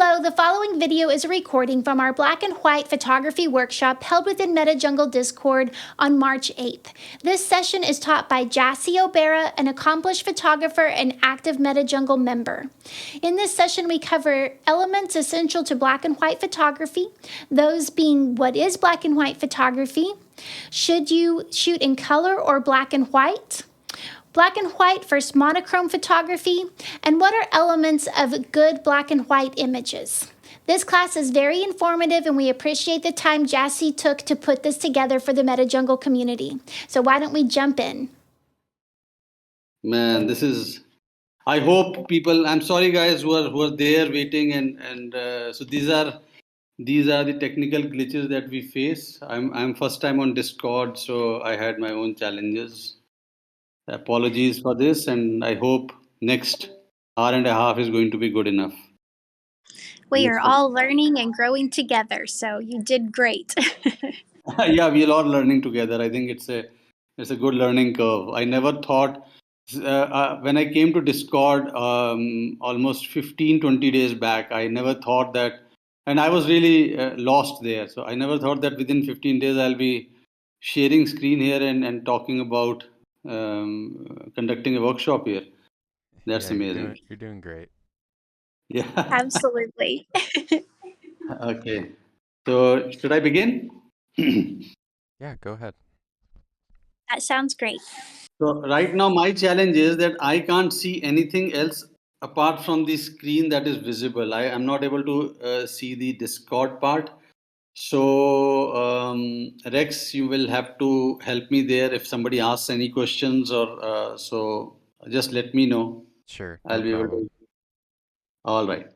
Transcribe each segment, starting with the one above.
Hello, the following video is a recording from our black and white photography workshop held within MetaJungle Discord on March 8th. This session is taught by Jassi Oberai, an accomplished photographer and active MetaJungle member. In this session, we cover elements essential to black and white photography, those being what is black and white photography, should you shoot in color or black and white versus monochrome photography, and what are elements of good black and white images. This class is very informative and we appreciate the time Jassi took to put this together for the MetaJungle community. So why don't we jump in? Man, I hope people, I'm sorry guys who are there waiting and so these are the technical glitches that we face. I'm first time on Discord, so I had my own challenges. Apologies for this, and I hope next hour and a half is going to be good enough. We are all learning and growing together, so you did great. Yeah, we're all learning together. I think it's a good learning curve. I never thought when I came to Discord almost 15-20 days back, I never thought that, and I was really lost there. So I never thought that within 15 days I'll be sharing screen here and talking about conducting a workshop here. That's amazing. You're doing great. Yeah. Absolutely. Okay. So should I begin? Yeah, go ahead. That sounds great. So right now my challenge is that I can't see anything else apart from the screen that is visible. I am not able to see the Discord part. So Rex, you will have to help me there if somebody asks any questions or so just let me know. Sure. I'll No be problem. able to. All right.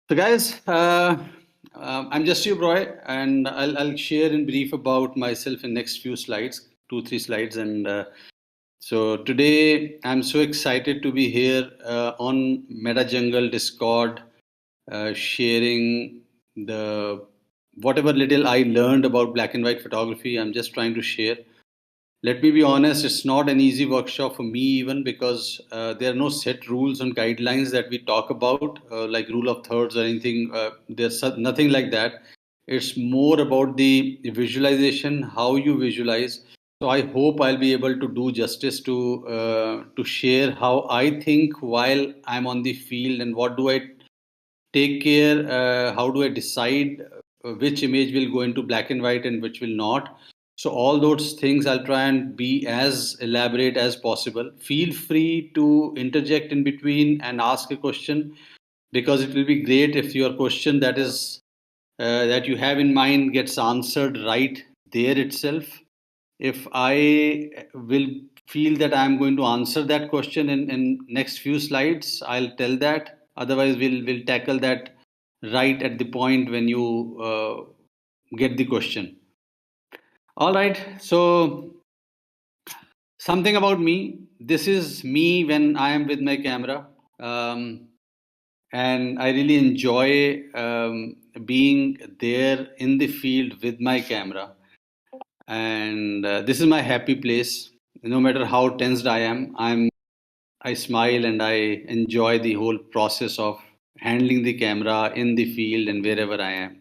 So guys, I'm Jassi Oberai and I'll share in brief about myself in next few slides, 2-3 slides. And so today I'm so excited to be here on MetaJungle Discord, sharing the whatever little I learned about black and white photography. I'm just trying to share. Let me be honest, it's not an easy workshop for me even because there are no set rules and guidelines that we talk about, like rule of thirds or anything. There's nothing like that. It's more about the visualization, how you visualize. So I hope I'll be able to do justice to share how I think while I'm on the field and what do I take care, how do I decide which image will go into black and white and which will not. So all those things I'll try and be as elaborate as possible. Feel free to interject in between and ask a question because it will be great if your question that you have in mind gets answered right there itself. If I will feel that I'm going to answer that question in next few slides, I'll tell that. Otherwise, we'll tackle that right at the point when you get the question. All right. So something about me. This is me when I am with my camera, and I really enjoy being there in the field with my camera. And this is my happy place. No matter how tensed I am, I smile and I enjoy the whole process of handling the camera in the field and wherever I am.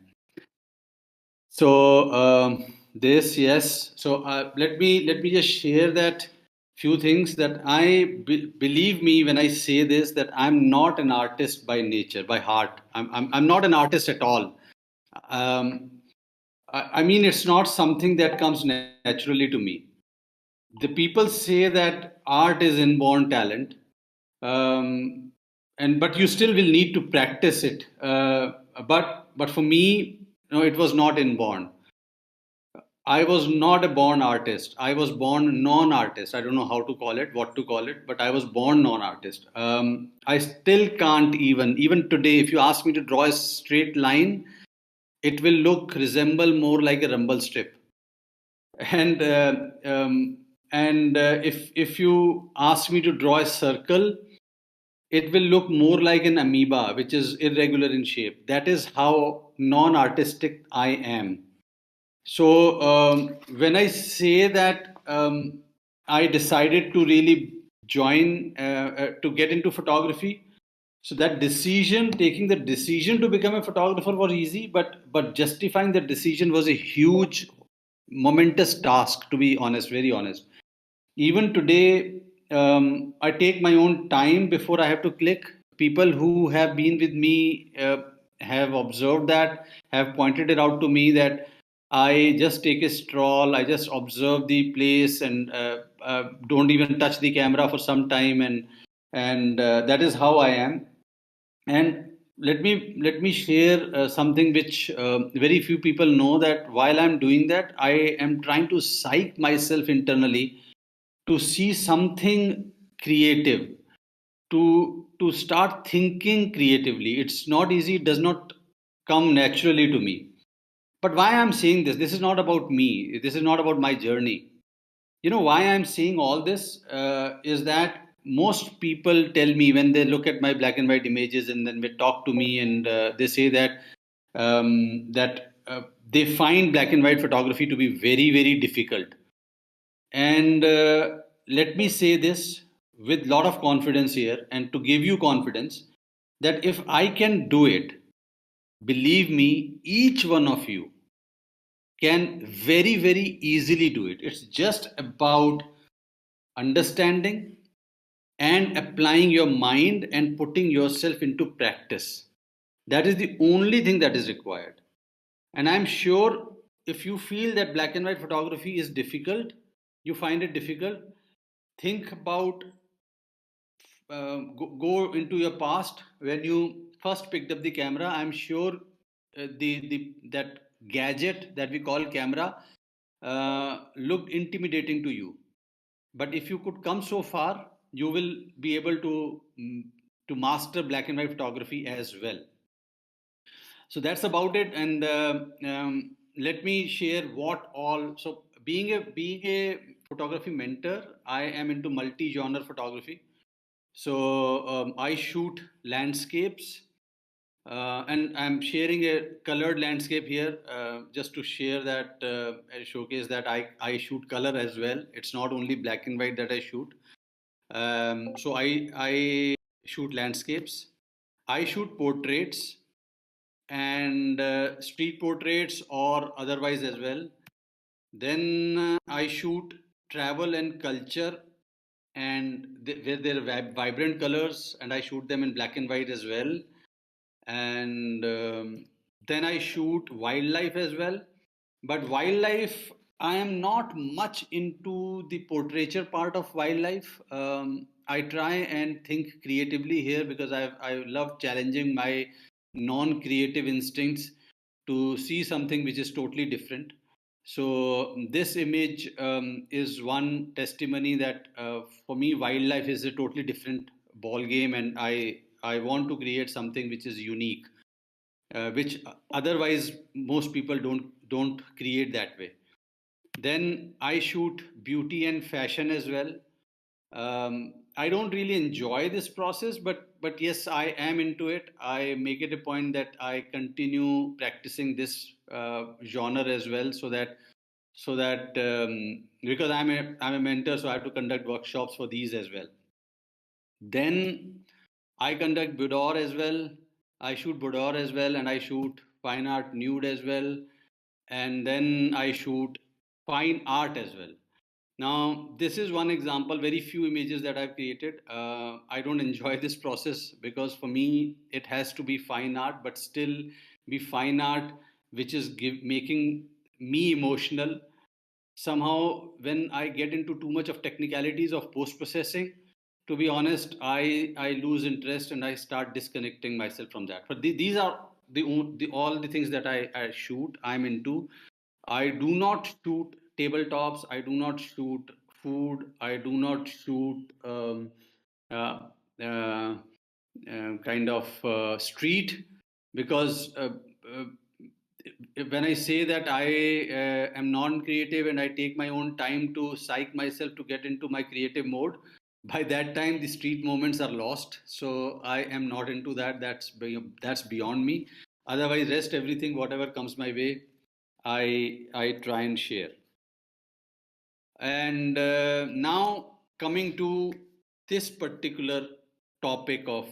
So yes. So let me just share that few things that believe me when I say this, that I'm not an artist by nature, by heart. I'm not an artist at all. I mean, it's not something that comes naturally to me. The people say that art is inborn talent, but you still will need to practice it. But for me, it was not inborn. I was not a born artist. I was born non-artist. I don't know how to call it, what to call it, but I was born non-artist. I still can't even today, if you ask me to draw a straight line, it will resemble more like a rumble strip. And if you ask me to draw a circle, it will look more like an amoeba, which is irregular in shape. That is how non-artistic I am. So when I say that I decided to really join to get into photography, So that decision, taking the decision to become a photographer was easy, but justifying the decision was a huge, momentous task. To be honest, very honest. Even today, I take my own time before I have to click. People who have been with me have observed that, have pointed it out to me that I just take a stroll, I just observe the place and don't even touch the camera for some time, and that is how I am. And let me share something which very few people know, that while I'm doing that, I am trying to psych myself internally to see something creative, to start thinking creatively. It's not easy, it does not come naturally to me. But why I'm saying this is not about me, this is not about my journey. You know why I'm saying all this is that most people tell me when they look at my black and white images and then they talk to me, and they say that they find black and white photography to be very very difficult. And let me say this with lot of confidence here, and to give you confidence that if I can do it, believe me, each one of you can very, very easily do it. It's just about understanding and applying your mind and putting yourself into practice. That is the only thing that is required. And I'm sure if you feel that black and white photography is difficult, you find it difficult, think about go into your past when you first picked up the camera. I'm sure the that gadget that we call camera looked intimidating to you, but if you could come so far, you will be able to master black and white photography as well. So that's about it. And let me share what all. So being a photography mentor, I am into multi-genre photography. So I shoot landscapes, and I'm sharing a colored landscape here just to share that, showcase that I shoot color as well. It's not only black and white that I shoot. So I shoot landscapes. I shoot portraits and street portraits or otherwise as well. Then I shoot travel and culture, and where there are vibrant colors, and I shoot them in black and white as well. And then I shoot wildlife as well. But wildlife, I am not much into the portraiture part of wildlife. I try and think creatively here because I love challenging my non-creative instincts to see something which is totally different. So this image is one testimony that for me wildlife is a totally different ball game, and I want to create something which is unique, which otherwise most people don't create that way. Then I shoot beauty and fashion as well. I don't really enjoy this process, but yes, I am into it. I make it a point that I continue practicing this genre as well, so that because I'm a mentor, so I have to conduct workshops for these as well. Then I conduct boudoir as well. I shoot boudoir as well, and I shoot fine art nude as well, and then I shoot fine art as well. Now, this is one example, very few images that I've created. I don't enjoy this process because for me, it has to be fine art, but still be fine art which is making me emotional. Somehow, when I get into too much of technicalities of post processing, to be honest, I lose interest and I start disconnecting myself from that. But these are all the things that I shoot. I'm into. I do not shoot tabletops. I do not shoot food. I do not shoot uh, uh, kind of street, because when I say that I am non-creative and I take my own time to psych myself to get into my creative mode, by that time the street moments are lost. So I am not into that. That's beyond me. Otherwise, rest everything whatever comes my way, I try and share. And now coming to this particular topic of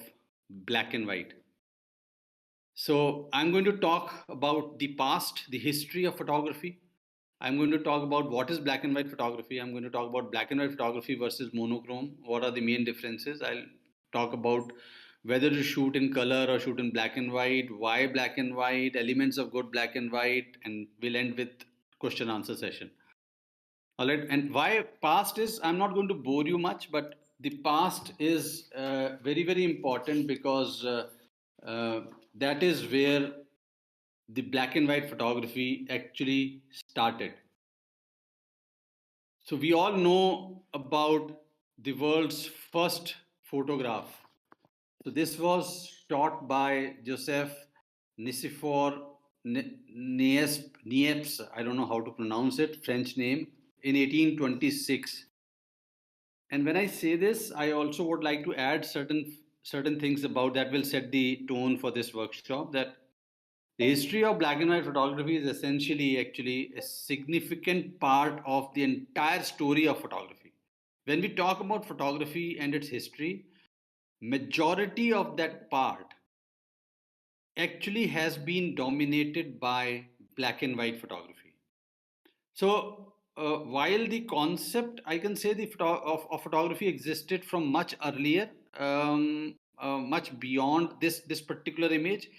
black and white. So I'm going to talk about the past, the history of photography. I'm going to talk about what is black and white photography. I'm going to talk about black and white photography versus monochrome. What are the main differences? I'll talk about whether to shoot in color or shoot in black and white, why black and white, elements of good black and white, and we'll end with question answer session. All right, and why past is, I'm not going to bore you much, but the past is very, very important because that is where the black and white photography actually started. So we all know about the world's first photograph. So this was shot by Joseph Nicephore Niepce, I don't know how to pronounce it, French name, in 1826. And when I say this, I also would like to add certain things about that will set the tone for this workshop. That the history of black and white photography is essentially actually a significant part of the entire story of photography. When we talk about photography and its history, majority of that part actually has been dominated by black and white photography. So while the concept, I can say of photography existed from much earlier, much beyond this particular image,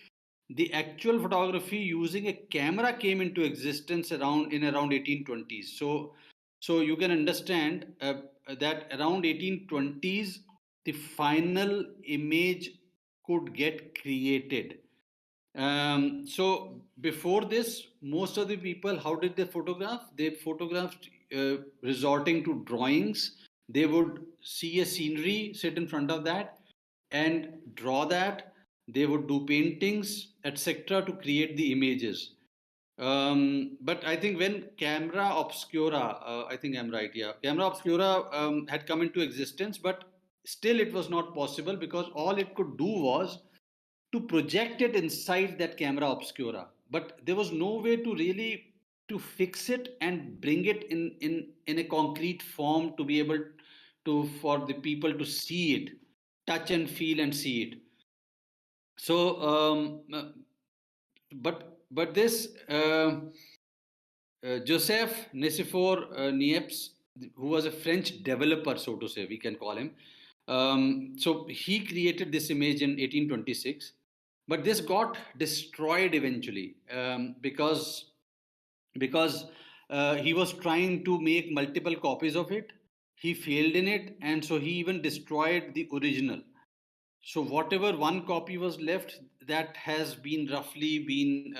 the actual photography using a camera came into existence around 1820s. So you can understand that around 1820s, the final image could get created. So before this, most of the people, how did they photograph? They photographed resorting to drawings. They would see a scenery, sit in front of that, and draw that. They would do paintings, etc., to create the images. But I think when camera obscura, I think I'm right, yeah, camera obscura had come into existence, but still it was not possible because all it could do was to project it inside that camera obscura, but there was no way to really to fix it and bring it in a concrete form to be able to for the people to see it, touch and feel and see it. So but this Joseph Nicephore Niepce, who was a French developer, so to say, we can call him. So he created this image in 1826, but this got destroyed eventually because he was trying to make multiple copies of it. He failed in it, and so he even destroyed the original. So whatever one copy was left, that has been roughly been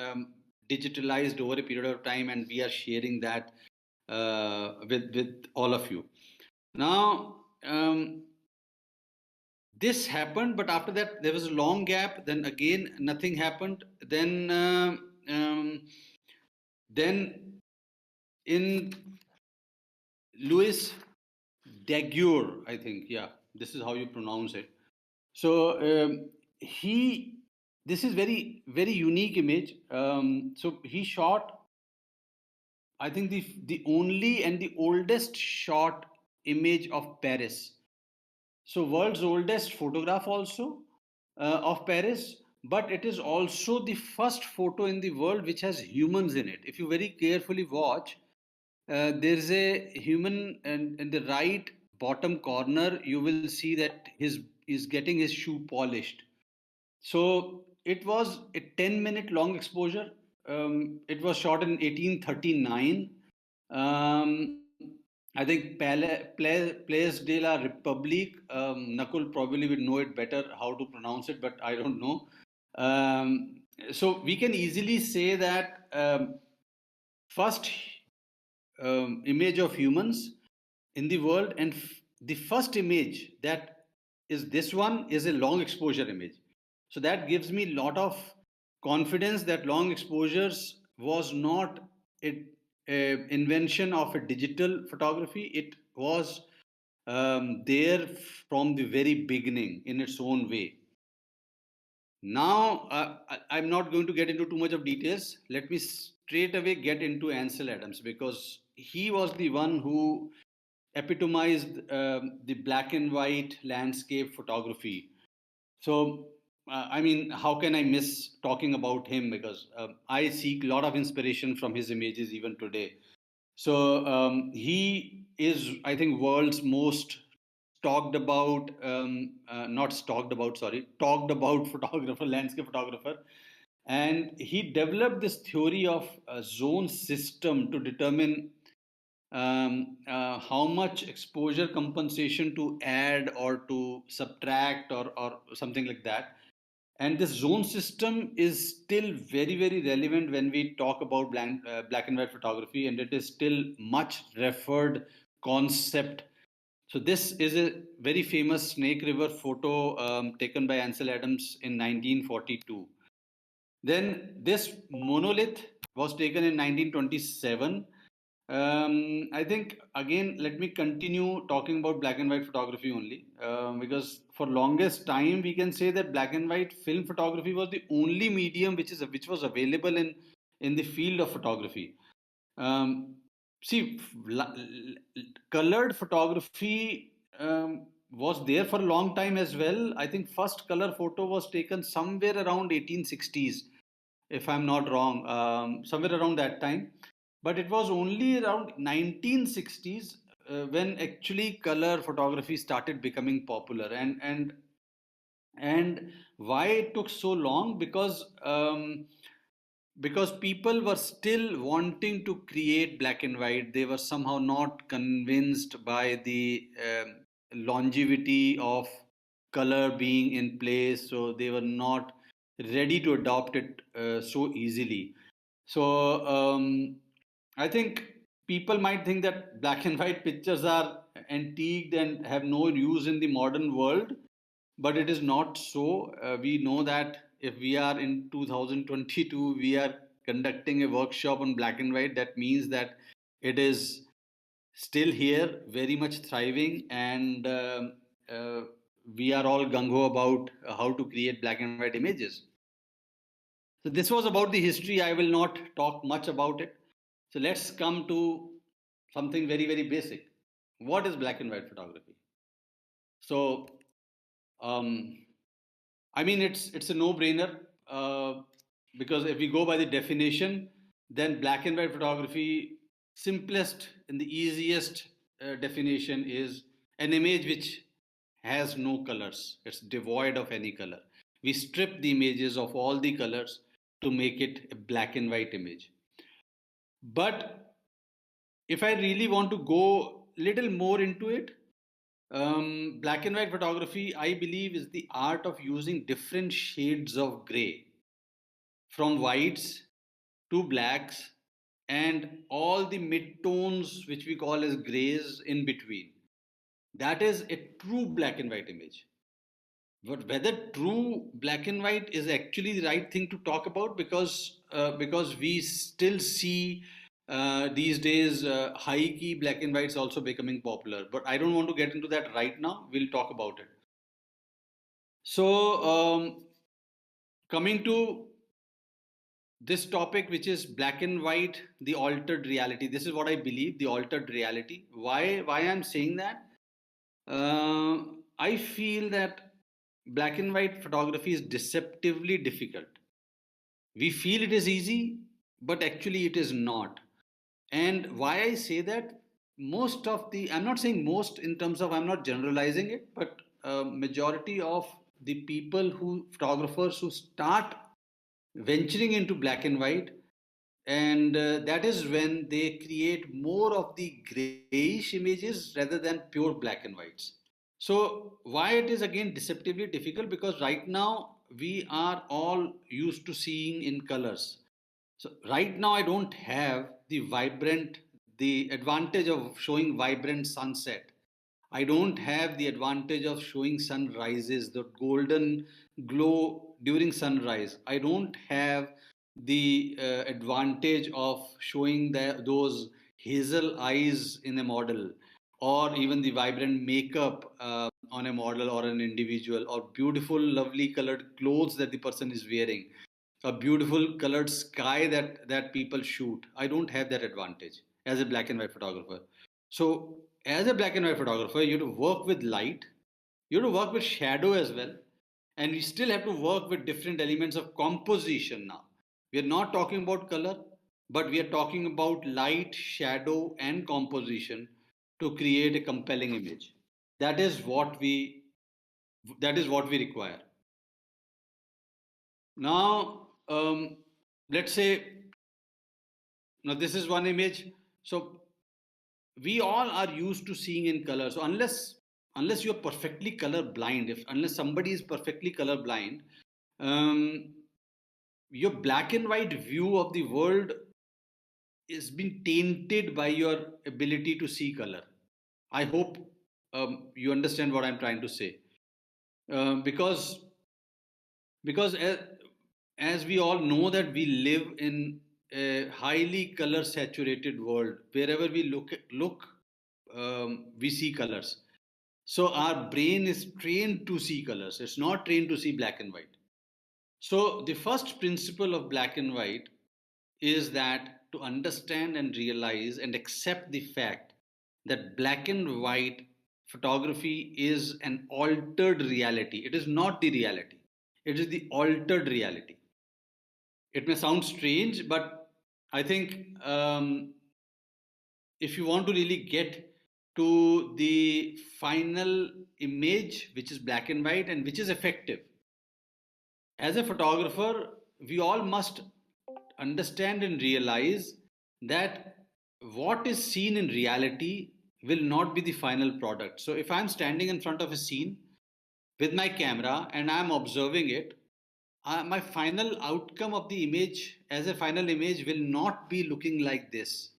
digitalized over a period of time, and we are sharing that with all of you. Now, this happened, but after that there was a long gap. Then again, nothing happened. Then in Louis Daguerre, I think, yeah, this is how you pronounce it. So he, this is very very unique image. So he shot, I think the only and the oldest shot image of Paris. So world's oldest photograph also of Paris, but it is also the first photo in the world which has humans in it. If you very carefully watch, there is a human, and in the right bottom corner, you will see that his is getting his shoe polished. So it was a 10-minute long exposure. It was shot in 1839. I think Place de la République. Nakul probably would know it better how to pronounce it, but I don't know. So we can easily say that first image of humans in the world, and the first image that is this one is a long exposure image. So that gives me a lot of confidence that long exposures was not a invention of a digital photography. It was there from the very beginning in its own way. Now, I'm not going to get into too much of details. Let me straight away get into Ansel Adams, because he was the one who epitomized the black and white landscape photography. So I mean, how can I miss talking about him? Because I seek a lot of inspiration from his images even today. So he is, I think, world's most not stalked about, sorry, talked about photographer, landscape photographer. And he developed this theory of a zone system to determine how much exposure compensation to add or to subtract or something like that. And this zone system is still very, very relevant when we talk about black and white photography, and it is still much referred concept. So this is a very famous Snake River photo taken by Ansel Adams in 1942. Then this monolith was taken in 1927. I think again, let me continue talking about black and white photography only, because for longest time we can say that black and white film photography was the only medium which was available in the field of photography. Um, See, colored photography was there for a long time as well. I think first color photo was taken somewhere around 1860s, if I'm not wrong, somewhere around that time. But it was only around 1960s when actually color photography started becoming popular. And why it took so long? Because people were still wanting to create black and white. They were somehow not convinced by the longevity of color being in place, so they were not ready to adopt it so easily. So I think people might think that black and white pictures are antiqued and have no use in the modern world, but it is not so. We know that if we are in 2022, we are conducting a workshop on black and white. That means that it is still here, very much thriving, and we are all gung ho about how to create black and white images. So this was about the history. I will not talk much about it. So let's come to something very, very basic. What is black and white photography? So um, I mean, it's a no-brainer, because if we go by the definition, then black and white photography, simplest and the easiest definition is an image which has no colors. It's devoid of any color. We strip the images of all the colors to make it a black and white image. But if I really want to go little more into it, black and white photography, I believe, is the art of using different shades of gray, from whites to blacks, and all the mid-tones which we call as grays in between. That is a true black and white image. But whether true black and white is actually the right thing to talk about, because we still see these days high key black and whites also becoming popular. But I don't want to get into that right now. We'll talk about it. So coming to this topic, which is black and white, the altered reality. This is what I believe, the altered reality. Why I'm saying that? I feel that black and white photography is deceptively difficult. We feel it is easy, but actually it is not. And why I say that, most of the, I'm not saying most in terms of, I'm not generalizing it, but majority of the people who, photographers who start venturing into black and white, and that is when they create more of the grayish images rather than pure black and whites. So why it is again deceptively difficult? Because right now we are all used to seeing in colors. So right now I don't have the advantage of showing vibrant sunset. I don't have the advantage of showing sunrises, the golden glow during sunrise. I don't have the advantage of showing those hazel eyes in a model, or even the vibrant makeup on a model or an individual, or beautiful, lovely colored clothes that the person is wearing, a beautiful colored sky that people shoot. I don't have that advantage as a black and white photographer. So as a black and white photographer, you have to work with light, you have to work with shadow as well, And we still have to work with different elements of composition now. We are not talking about color, but we are talking about light, shadow, and composition to create a compelling image. That is what we require. Now, let's say now this is one image. So we all are used to seeing in color. So unless you're perfectly color blind, if unless somebody is perfectly color blind, um, your black and white view of the world is been tainted by your ability to see color. I hope you understand what I'm trying to say. Because as we all know that we live in a highly color saturated world. Wherever we look, we see colors. So our brain is trained to see colors. It's not trained to see black and white. So the first principle of black and white is that to understand and realize and accept the fact that black and white photography is an altered reality. It is not the reality, it is the altered reality. It may sound strange, but I think if you want to really get to the final image, which is black and white and which is effective, as a photographer, we all must understand and realize that what is seen in reality will not be the final product. So, if I'm standing in front of a scene with my camera and I'm observing it, my final outcome of the image as a final image will not be looking like this.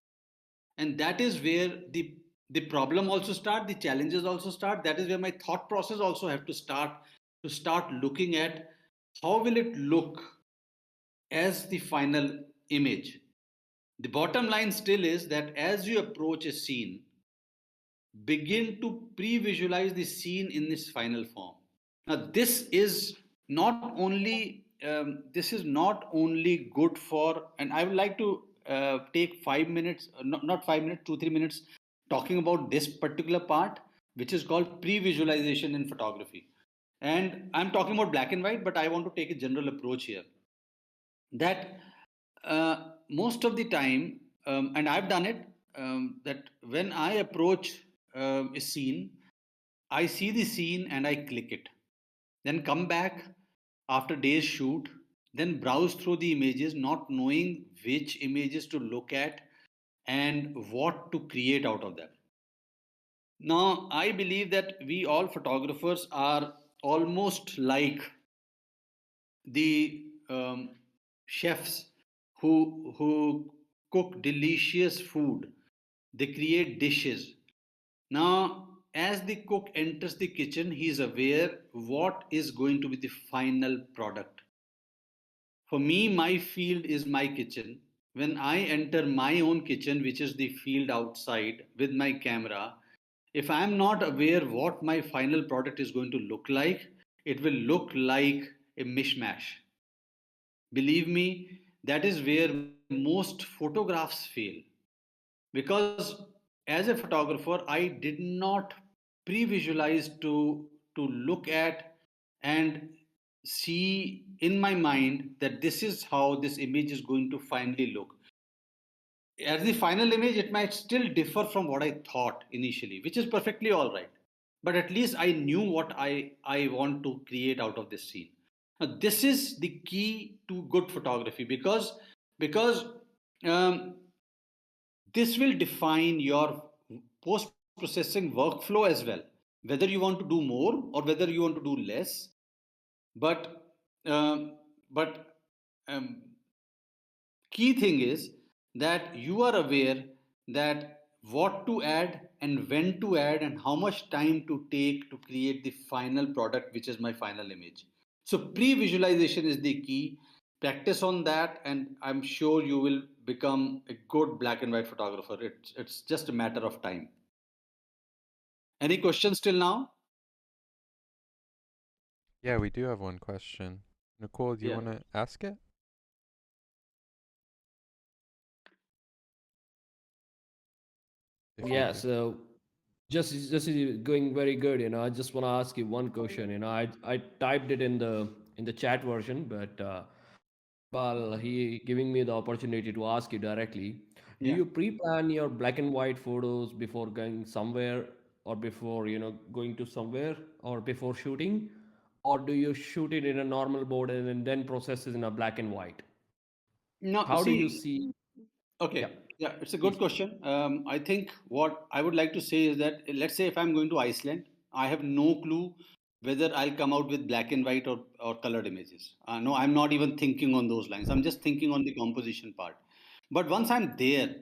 And that is where the problem also start, the challenges also start. That is where my thought process also have to start looking at how will it look as the final image. The bottom line still is that as you approach a scene, begin to pre-visualize the scene in its final form. Now, this is not only good for, and I would like to take 5 minutes, not 5 minutes, 2 3 minutes, talking about this particular part, which is called pre-visualization in photography. And I'm talking about black and white, but I want to take a general approach here. That most of the time, and I've done it, that when I approach a scene, I see the scene and I click it. Then come back after days shoot, then browse through the images, not knowing which images to look at and what to create out of them. Now, I believe that we all photographers are almost like the chefs who cook delicious food. They create dishes. Now, as the cook enters the kitchen, he is aware what is going to be the final product. For me, my field is my kitchen. When I enter my own kitchen, which is the field outside with my camera, if I'm not aware what my final product is going to look like, it will look like a mishmash. Believe me, that is where most photographs fail. Because as a photographer, I did not pre-visualize to look at and see in my mind that this is how this image is going to finally look. As the final image, it might still differ from what I thought initially, which is perfectly all right. But at least I knew what I want to create out of this scene. Now, this is the key to good photography because um, this will define your post processing workflow as well. Whether you want to do more or whether you want to do less, but but key thing is that you are aware that what to add and when to add and how much time to take to create the final product, which is my final image. So pre-visualization is the key. Practice on that and I'm sure you will become a good black and white photographer. It's just a matter of time. Any questions till now? Yeah, we do have one question. Nicole, do you Yeah. want to ask it? If you Yeah, can. so Just is going very good. I just want to ask you one question. I typed it in the chat version, but Bal, he giving me the opportunity to ask you directly. Do Yeah. you pre-plan your black and white photos before going somewhere, or before going to somewhere, or before shooting, or do you shoot it in a normal mode and then process it in a black and white? No, How do you see, see? Yeah, okay, yeah, it's a good please. question. I think what I would like to say is that let's say if I'm going to Iceland, I have no clue whether I'll come out with black and white or colored images. No, I'm not even thinking on those lines. I'm just thinking on the composition part. But once I'm there,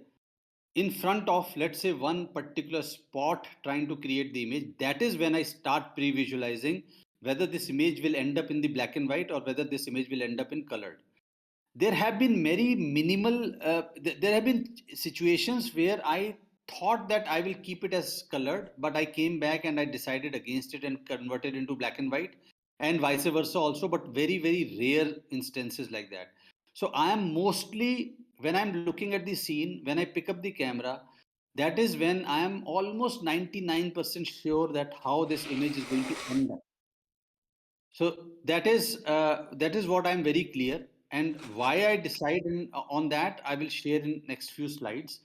in front of, let's say, one particular spot trying to create the image, that is when I start pre-visualizing whether this image will end up in the black and white or whether this image will end up in colored. There have been very minimal there have been situations where I thought that I will keep it as colored, but I came back and I decided against it and converted into black and white, and vice versa also, but very very rare instances like that. So I am mostly, when I'm looking at the scene, when I pick up the camera, that is when I am almost 99% sure that how this image is going to end up. So that is what I'm very clear, and why I decide on that I will share in next few slides.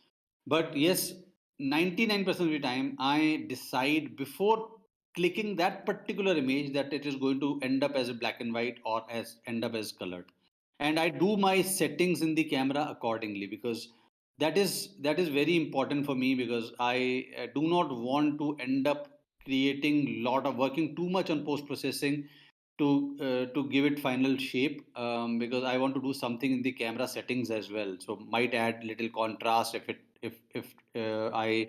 But yes, 99% of the time I decide before clicking that particular image that it is going to end up as a black and white or as end up as colored, and I do my settings in the camera accordingly, because that is very important for me, because I do not want to end up creating lot of working too much on post processing to give it final shape, because I want to do something in the camera settings as well. So might add little contrast if I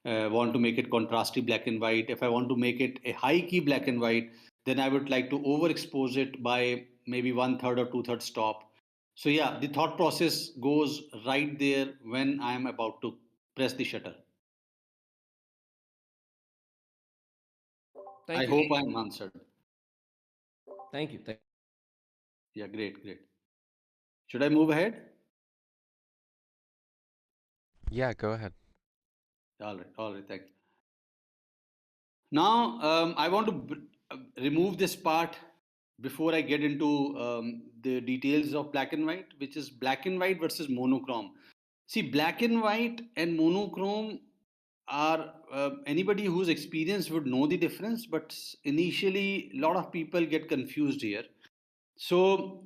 want to make it contrasty black and white. If I want to make it a high key black and white, then I would like to overexpose it by maybe one third or two thirds stop. So yeah, the thought process goes right there when I am about to press the shutter. I Thank you. hope I am answered. Thank you. Yeah, great, great. Should I move ahead? Yeah, go ahead. All right, thank you. Now, I want to remove this part before I get into the details of black and white, which is black and white versus monochrome. See, black and white and monochrome are, anybody who's experienced would know the difference, but initially, a lot of people get confused here. So,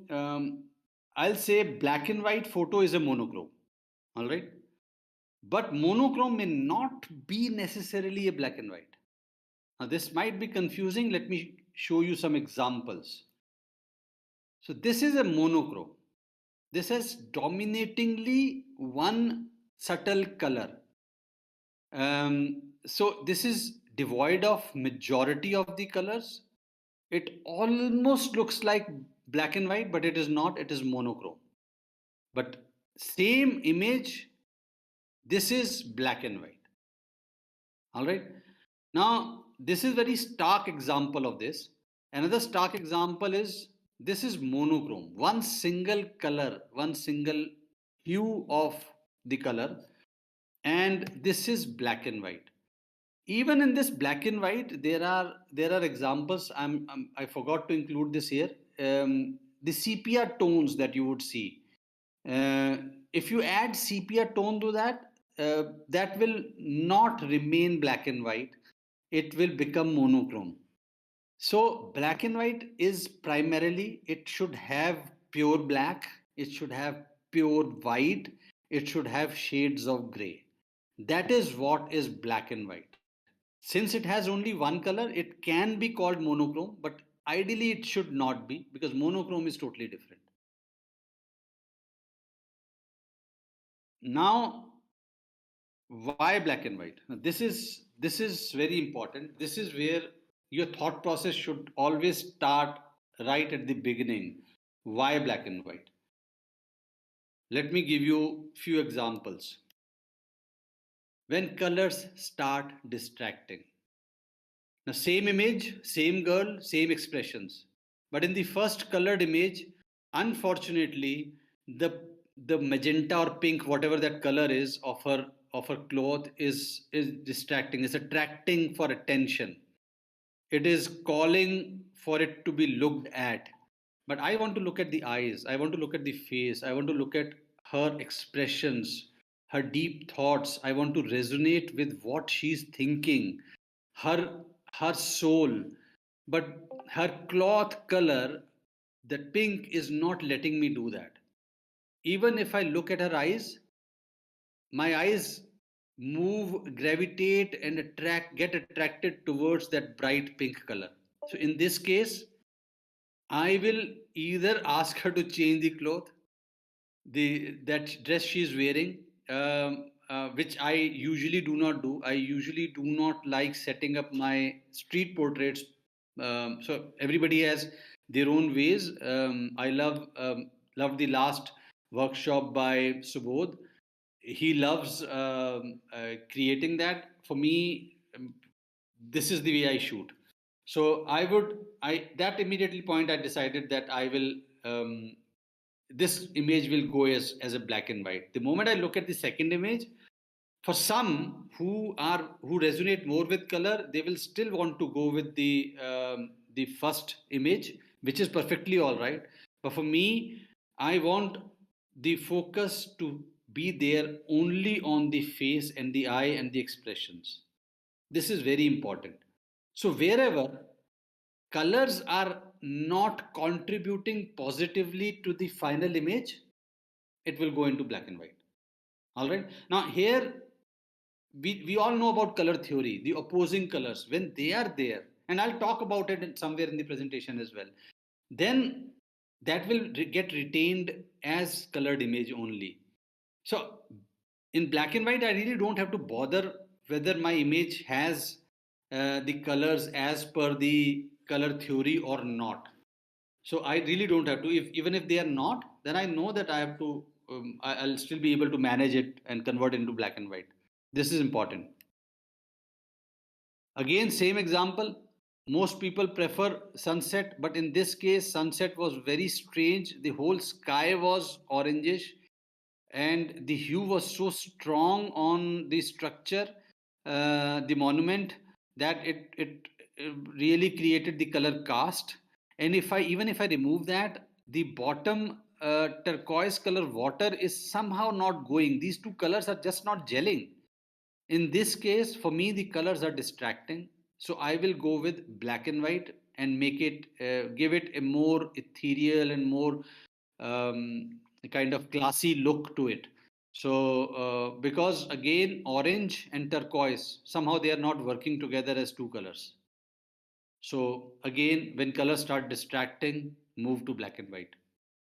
I'll say black and white photo is a monochrome, all right? But monochrome may not be necessarily a black and white. Now, this might be confusing. Let me show you some examples. So, this is a monochrome. This has dominatingly one subtle color. So, this is devoid of majority of the colors. It almost looks like black and white, but it is not. It is monochrome. But same image, this is black and white. All right. Now, this is very stark example of this. Another stark example is this is monochrome. One single color, one single hue of the color, and this is black and white. Even in this black and white, there are examples. I forgot to include this here. The sepia tones that you would see. Uh, if you add sepia tone to that, that will not remain black and white. It will become monochrome. So black and white is primarily, it should have pure black, it should have pure white, it should have shades of gray. That is what is black and white. Since it has only one color, it can be called monochrome, but ideally it should not be, because monochrome is totally different. Now, why black and white? Now, this is very important. This is where your thought process should always start right at the beginning. Why black and white? Let me give you few examples. When colors start distracting. Now, same image, same girl, same expressions. But in the first colored image, unfortunately, the magenta or pink, whatever that color is of of her cloth is distracting, is attracting for attention. It is calling for it to be looked at. But I want to look at the eyes. I want to look at the face. I want to look at her expressions, her deep thoughts. I want to resonate with what she's thinking, her her soul. But her cloth color, the pink, is not letting me do that. Even if I look at her eyes, my eyes move, gravitate, and get attracted towards that bright pink color. So in this case, I will either ask her to change the cloth, the that dress she is wearing, which I usually do not do. I usually do not like setting up my street portraits. So everybody has their own ways. I love the last workshop by Subodh. He loves creating that. For me, this is the way I shoot. So I that immediately point I decided that I will this image will go as a black and white. The moment I look at the second image, for some who resonate more with color, they will still want to go with the first image, which is perfectly all right. But for me, I want the focus to be there only on the face and the eye and the expressions. This is very important. So wherever colors are not contributing positively to the final image, it will go into black and white. All right. Now here we all know about color theory, the opposing colors when they are there, and I'll talk about it somewhere in the presentation as well. Then that will get retained as colored image only. So in black and white, I really don't have to bother whether my image has the colors as per the color theory or not. So I really don't have to. If even if they are not, then I know that I have to. I'll still be able to manage it and convert it into black and white. This is important. Again, same example. Most people prefer sunset, but in this case, sunset was very strange. The whole sky was orangish, and the hue was so strong on the structure, the monument, that it really created the color cast. And if I remove that, the bottom turquoise color water is somehow not going. These two colors are just not gelling. In this case, for me, the colors are distracting. So I will go with black and white and make it, give it a more ethereal and more kind of classy look to it. So, because again, orange and turquoise, somehow they are not working together as two colors. So again, when colors start distracting, move to black and white.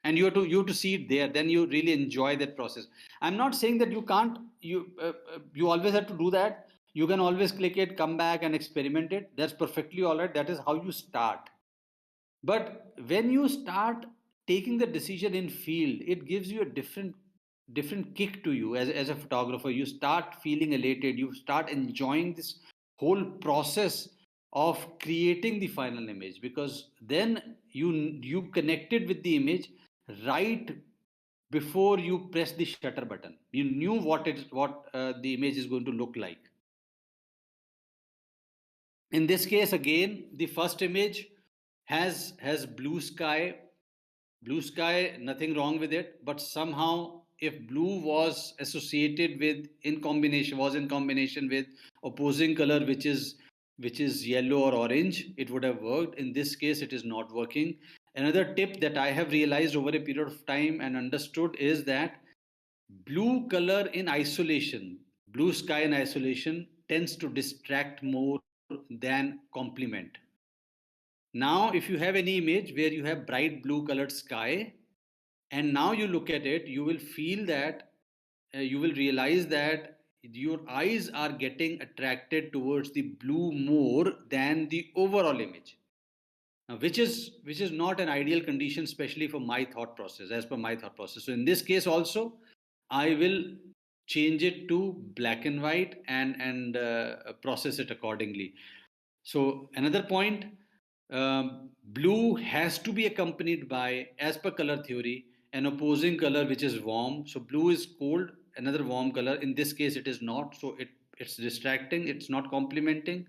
And you have to see it there. Then you really enjoy that process. I'm not saying that you can't. You always have to do that. You can always click it, come back and experiment it. That's perfectly all right. That is how you start. But when you start taking the decision in field, it gives you a different kick to you as a photographer. You start feeling elated. You start enjoying this whole process of creating the final image, because then you connected with the image right before you press the shutter button. You knew what the image is going to look like. In this case, again, the first image has blue sky, nothing wrong with it. But somehow, if blue was associated with in combination with opposing color, which is yellow or orange, it would have worked. In this case, it is not working. Another tip that I have realized over a period of time and understood is that blue color in isolation, blue sky in isolation, tends to distract more than complement. Now, if you have any image where you have bright blue colored sky, and now you look at it, you will feel that, you will realize that your eyes are getting attracted towards the blue more than the overall image. Now, which is not an ideal condition, especially for my thought process, as per my thought process. So in this case also, I will change it to black and white and process it accordingly. So another point, blue has to be accompanied by, as per color theory, an opposing color which is warm. So blue is cold another warm color. In this case, it is not. So it's distracting. It's not complementing.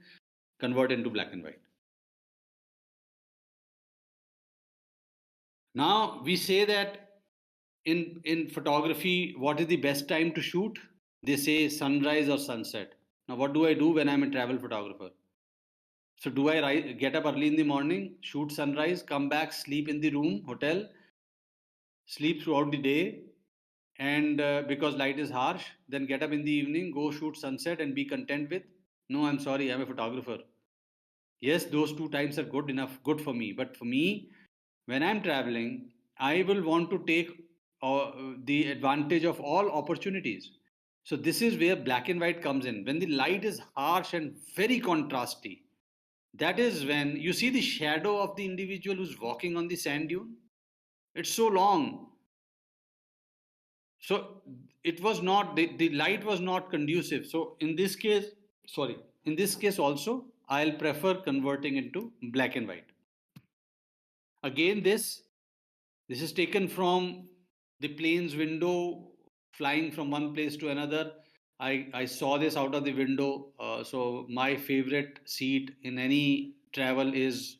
Convert into black and white. Now we say that in photography, what is the best time to shoot? They say sunrise or sunset. Now, what do I do when I'm a travel photographer? So, do I get up early in the morning, shoot sunrise, come back, sleep in the room, hotel, sleep throughout the day, and because light is harsh, then get up in the evening, go shoot sunset, and be content with? No, I'm sorry, I'm a photographer. Yes, those two times are good enough, good for me. But for me, when I'm traveling, I will want to take the advantage of all opportunities. So this is where black and white comes in. When the light is harsh and very contrasty, that is when you see the shadow of the individual who's walking on the sand dune. It's so long. So it was not, the light was not conducive. So in this case, sorry, in this case also, I'll prefer converting into black and white. Again, this is taken from the plane's window, flying from one place to another. I saw this out of the window. So my favorite seat in any travel is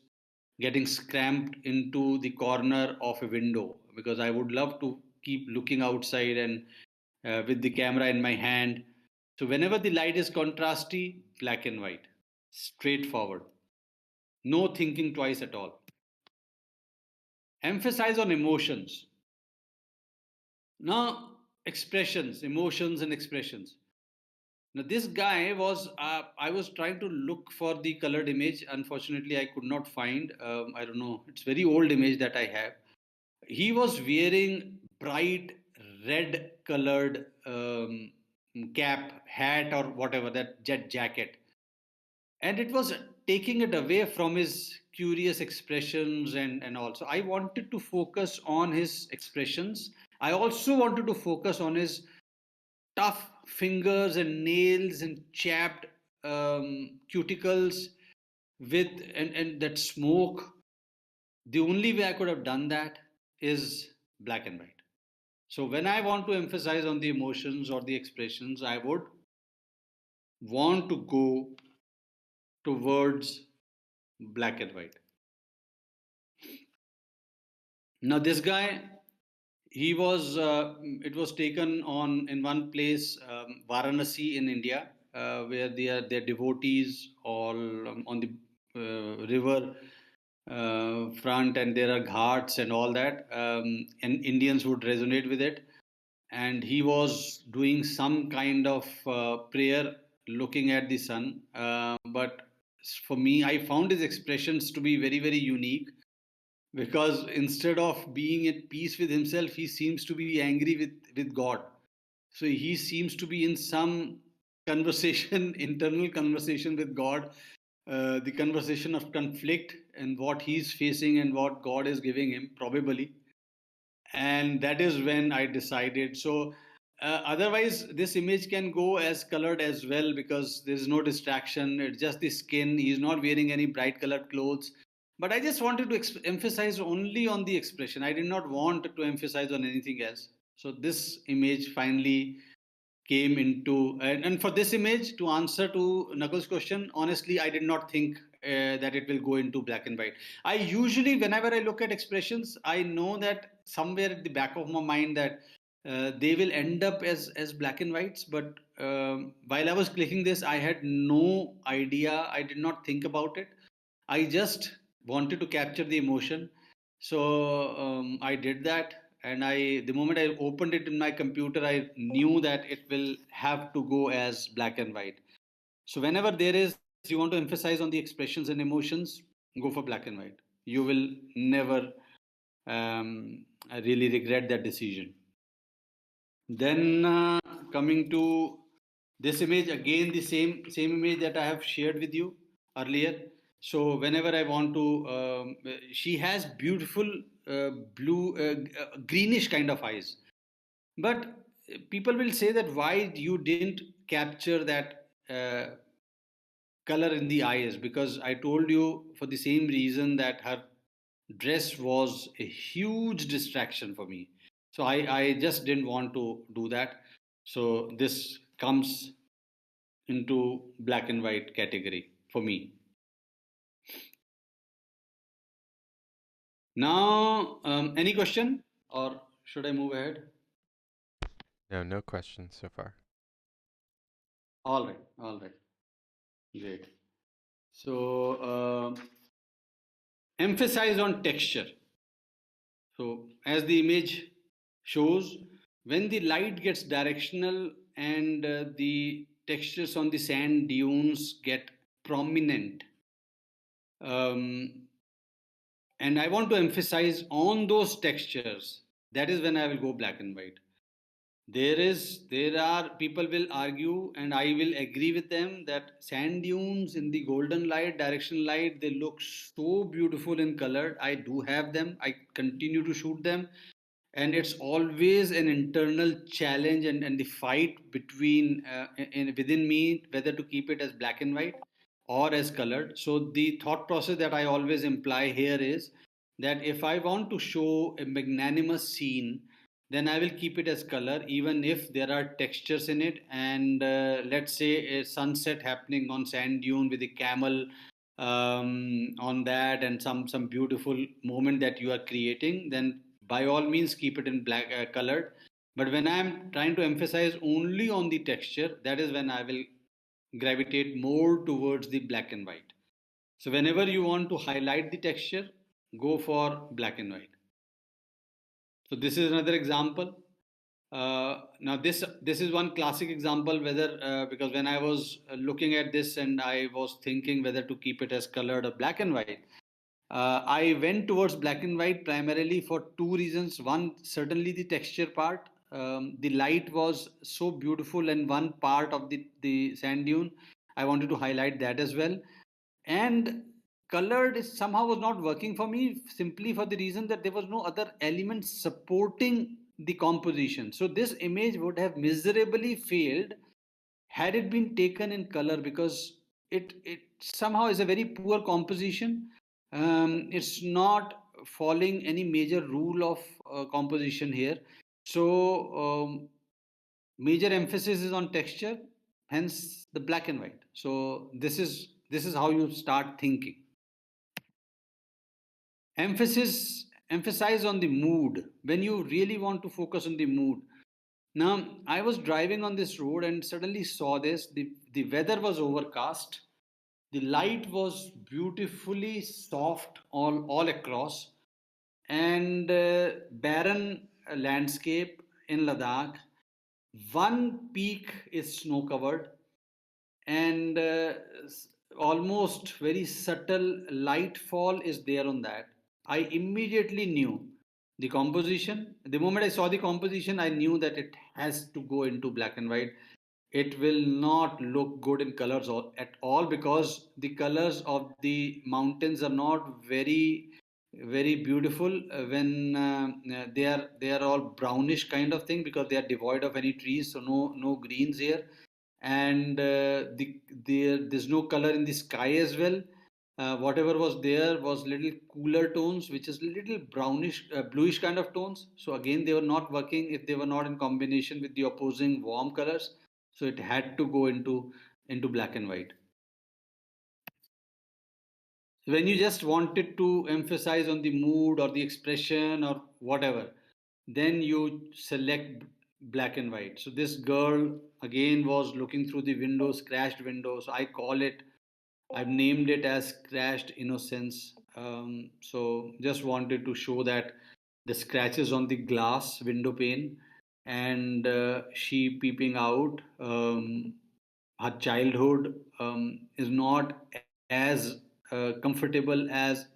getting cramped into the corner of a window, because I would love to keep looking outside and with the camera in my hand. So whenever the light is contrasty, black and white, straightforward, no thinking twice at all. Emphasize on emotions. Now, expressions, emotions, and expressions. Now, this guy was, I was trying to look for the colored image. Unfortunately, I could not find. I don't know, it's very old image that I have. He was wearing bright red colored cap, hat, or whatever, that jet jacket. And it was taking it away from his curious expressions and also I wanted to focus on his expressions. I also wanted to focus on his tough fingers and nails and chapped cuticles with and that smoke. The only way I could have done that is black and white. So when I want to emphasize on the emotions or the expressions, I would want to go towards black and white. Now this guy, he was it was taken on in one place, Varanasi in India, where their devotees all on the river front, and there are ghats and all that, and Indians would resonate with it. And he was doing some kind of prayer, looking at the sun. But for me, I found his expressions to be very very unique, because instead of being at peace with himself, he seems to be angry with God. So he seems to be in some conversation, internal conversation with God, the conversation of conflict and what he's facing and what God is giving him, probably. And that is when I decided. So otherwise, this image can go as colored as well, because there's no distraction. It's just the skin. He's not wearing any bright colored clothes. But I just wanted to emphasize only on the expression. I did not want to emphasize on anything else. So this image finally came into, and for this image, to answer to Knuckles' question, honestly, I did not think that it will go into black and white. I usually, whenever I look at expressions, I know that somewhere at the back of my mind that they will end up as black and whites. But while I was clicking this, I had no idea. I did not think about it. I just wanted to capture the emotion. So I did that, and the moment I opened it in my computer, I knew that it will have to go as black and white. So whenever you want to emphasize on the expressions and emotions, go for black and white. You will never really regret that decision. Then coming to this image, again the same image that I have shared with you earlier. So whenever I want to, she has beautiful blue, greenish kind of eyes. But people will say that why you didn't capture that color in the eyes, because I told you, for the same reason that her dress was a huge distraction for me. So I just didn't want to do that. So this comes into black and white category for me. Now, any question or should I move ahead? No, no questions so far. All right, great. So, emphasize on texture. So, as the image shows, when the light gets directional and the textures on the sand dunes get prominent, um, and I want to emphasize on those textures, that is when I will go black and white. There are people will argue, and I will agree with them that sand dunes in the golden light, directional light, they look so beautiful in color. I do have them. I continue to shoot them, and it's always an internal challenge and the fight between within me whether to keep it as black and white or as colored. So the thought process that I always imply here is that if I want to show a magnanimous scene, then I will keep it as color, even if there are textures in it. And let's say a sunset happening on sand dune with a camel on that, and some beautiful moment that you are creating, then by all means keep it in black colored. But when I'm trying to emphasize only on the texture, that is when I will gravitate more towards the black and white. So whenever you want to highlight the texture, go for black and white. So this is another example. Now this is one classic example, whether because when I was looking at this and I was thinking whether to keep it as colored or black and white, I went towards black and white primarily for two reasons. One, certainly the texture part. The light was so beautiful, and one part of the sand dune, I wanted to highlight that as well. And colored is somehow was not working for me, simply for the reason that there was no other element supporting the composition. So this image would have miserably failed had it been taken in color, because it somehow is a very poor composition. It's not following any major rule of composition here. So major emphasis is on texture, hence the black and white. So this is how you start thinking. Emphasize on the mood when you really want to focus on the mood. Now I was driving on this road and suddenly saw this. The weather was overcast, the light was beautifully soft all across, and barren landscape in Ladakh. One peak is snow covered, and almost very subtle light fall is there on that. I immediately knew the composition. The moment I saw the composition, I knew that it has to go into black and white. It will not look good in colors at all, because the colors of the mountains are not very beautiful when they are all brownish kind of thing, because they are devoid of any trees, so no greens here. And there's no color in the sky as well. Whatever was there was little cooler tones, which is little brownish bluish kind of tones. So again, they were not working if they were not in combination with the opposing warm colors. So it had to go into black and white. When you just wanted to emphasize on the mood or the expression or whatever, then you select black and white. So this girl again was looking through the window, scratched window. So I've named it as scratched innocence. So just wanted to show that the scratches on the glass window pane, and she peeping out. Her childhood is not as comfortable as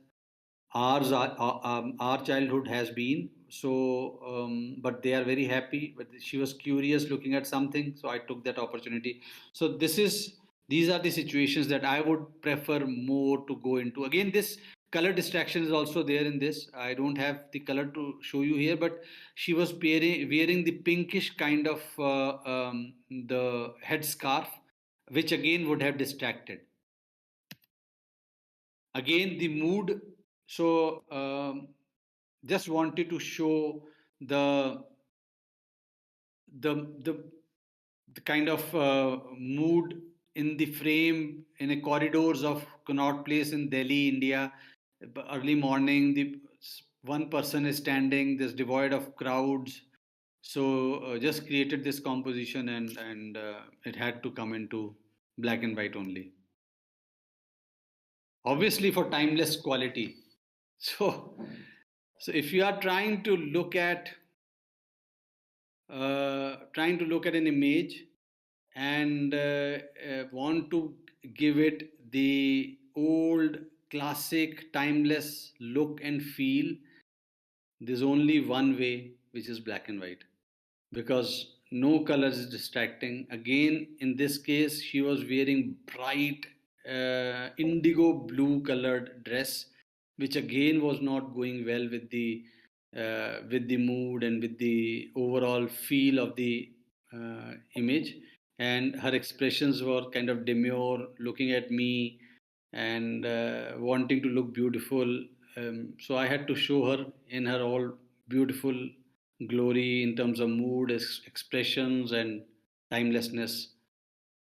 our childhood has been. So but they are very happy, but she was curious looking at something, so I took that opportunity. So these are the situations that I would prefer more to go into. Again, this color distraction is also there in this. I don't have the color to show you here, but she was wearing the pinkish kind of the headscarf, which again would have distracted. Again, the mood. So just wanted to show the the the kind of mood in the frame in a corridors of Connaught Place in Delhi, India. Early morning, the one person is standing. There's devoid of crowds. So just created this composition, and it had to come into black and white only. Obviously, for timeless quality. So, so if you are trying to look at an image and want to give it the old classic timeless look and feel, there's only one way, which is black and white, because no colors is distracting. Again, in this case, she was wearing bright indigo blue colored dress, which again was not going well with the mood and with the overall feel of the image. And her expressions were kind of demure, looking at me and wanting to look beautiful. So I had to show her in her all beautiful glory in terms of mood, expressions, and timelessness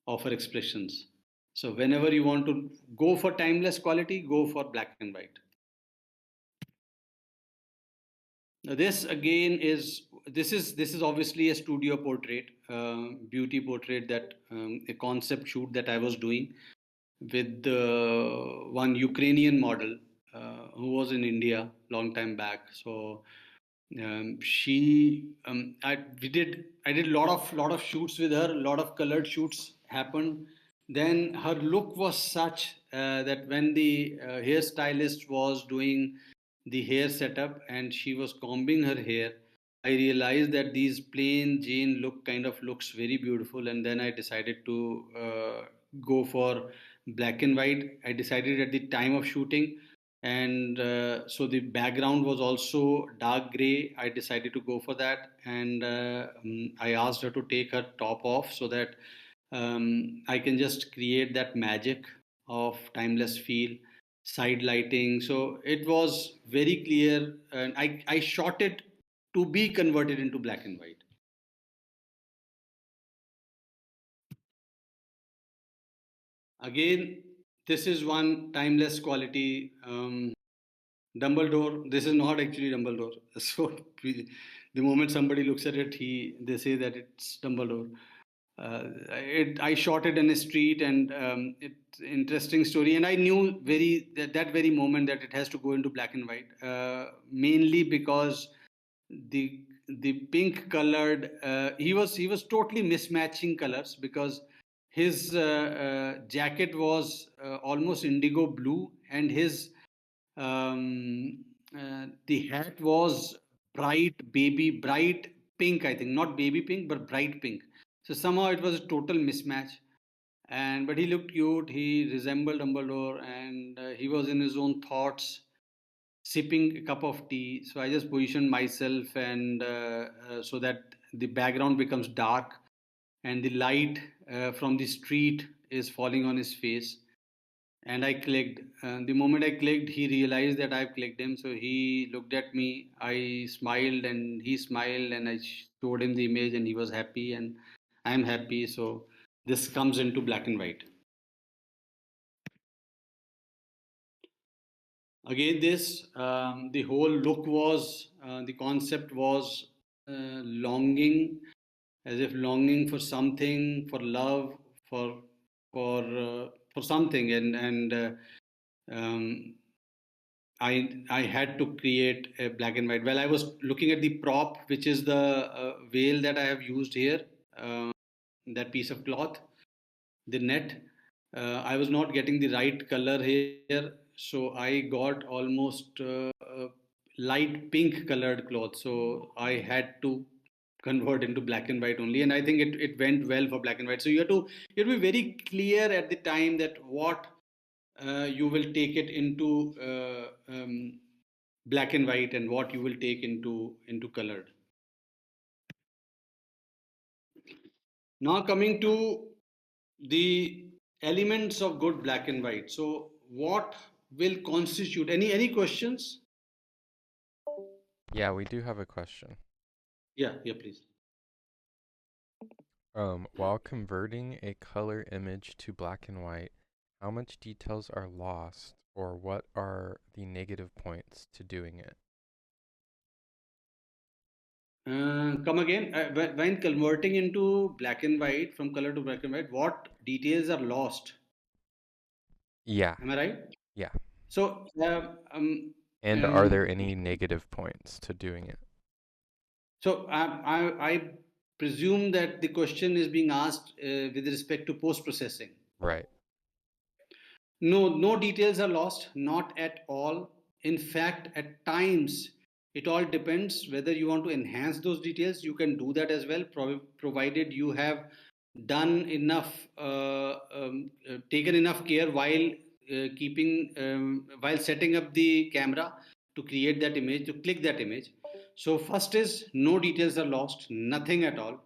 of her expressions. So whenever you want to go for timeless quality, go for black and white. Now this is obviously a studio portrait, beauty portrait, that a concept shoot that I was doing with one Ukrainian model who was in India long time back. So I did lot of shoots with her. A lot of colored shoots happened. Then her look was such that when the hairstylist was doing the hair setup and she was combing her hair, I realized that these plain Jane look kind of looks very beautiful, and then I decided to go for black and white. I decided at the time of shooting, and so the background was also dark gray. I decided to go for that, and I asked her to take her top off so that I can just create that magic of timeless feel, side lighting. So it was very clear, and I shot it to be converted into black and white. Again, this is one timeless quality. Dumbledore. This is not actually Dumbledore. So the moment somebody looks at it, they say that it's Dumbledore. I shot it in a street, and it's interesting story. And I knew that very moment that it has to go into black and white, mainly because the pink colored he was totally mismatching colors, because his jacket was almost indigo blue, and his the hat was bright pink, I think, not baby pink, but bright pink. So somehow it was a total mismatch. And but he looked cute. He resembled Dumbledore, and he was in his own thoughts, sipping a cup of tea. So I just positioned myself, and so that the background becomes dark, and the light from the street is falling on his face. And I clicked. The moment I clicked, he realized that I've clicked him. So he looked at me. I smiled, and he smiled, and I showed him the image, and he was happy, and I'm happy. So this comes into black and white. Again, the whole look was the concept was longing, as if longing for something, for love, for something, and I had to create a black and white. Well, I was looking at the prop, which is the veil that I have used here, that piece of cloth, the net. I was not getting the right color here, so I got almost light pink colored cloth. So I had to convert into black and white only, and I think it went well for black and white. So you have to be very clear at the time that what you will take it into black and white, and what you will take into colored. Now coming to the elements of good black and white. So what will constitute any questions? Yeah, we do have a question. Yeah, please. While converting a color image to black and white, how much details are lost, or what are the negative points to doing it? Come again. When converting into black and white, from color to black and white, what details are lost? Yeah, Am I right? yeah. So, And are there any negative points to doing it? so I presume that the question is being asked with respect to post processing. Right. No, no details are lost, not at all. In fact, at times, it all depends whether you want to enhance those details. You can do that as well, provided you have done enough, taken enough care while while setting up the camera to create that image, to click that image. So first is no details are lost, nothing at all.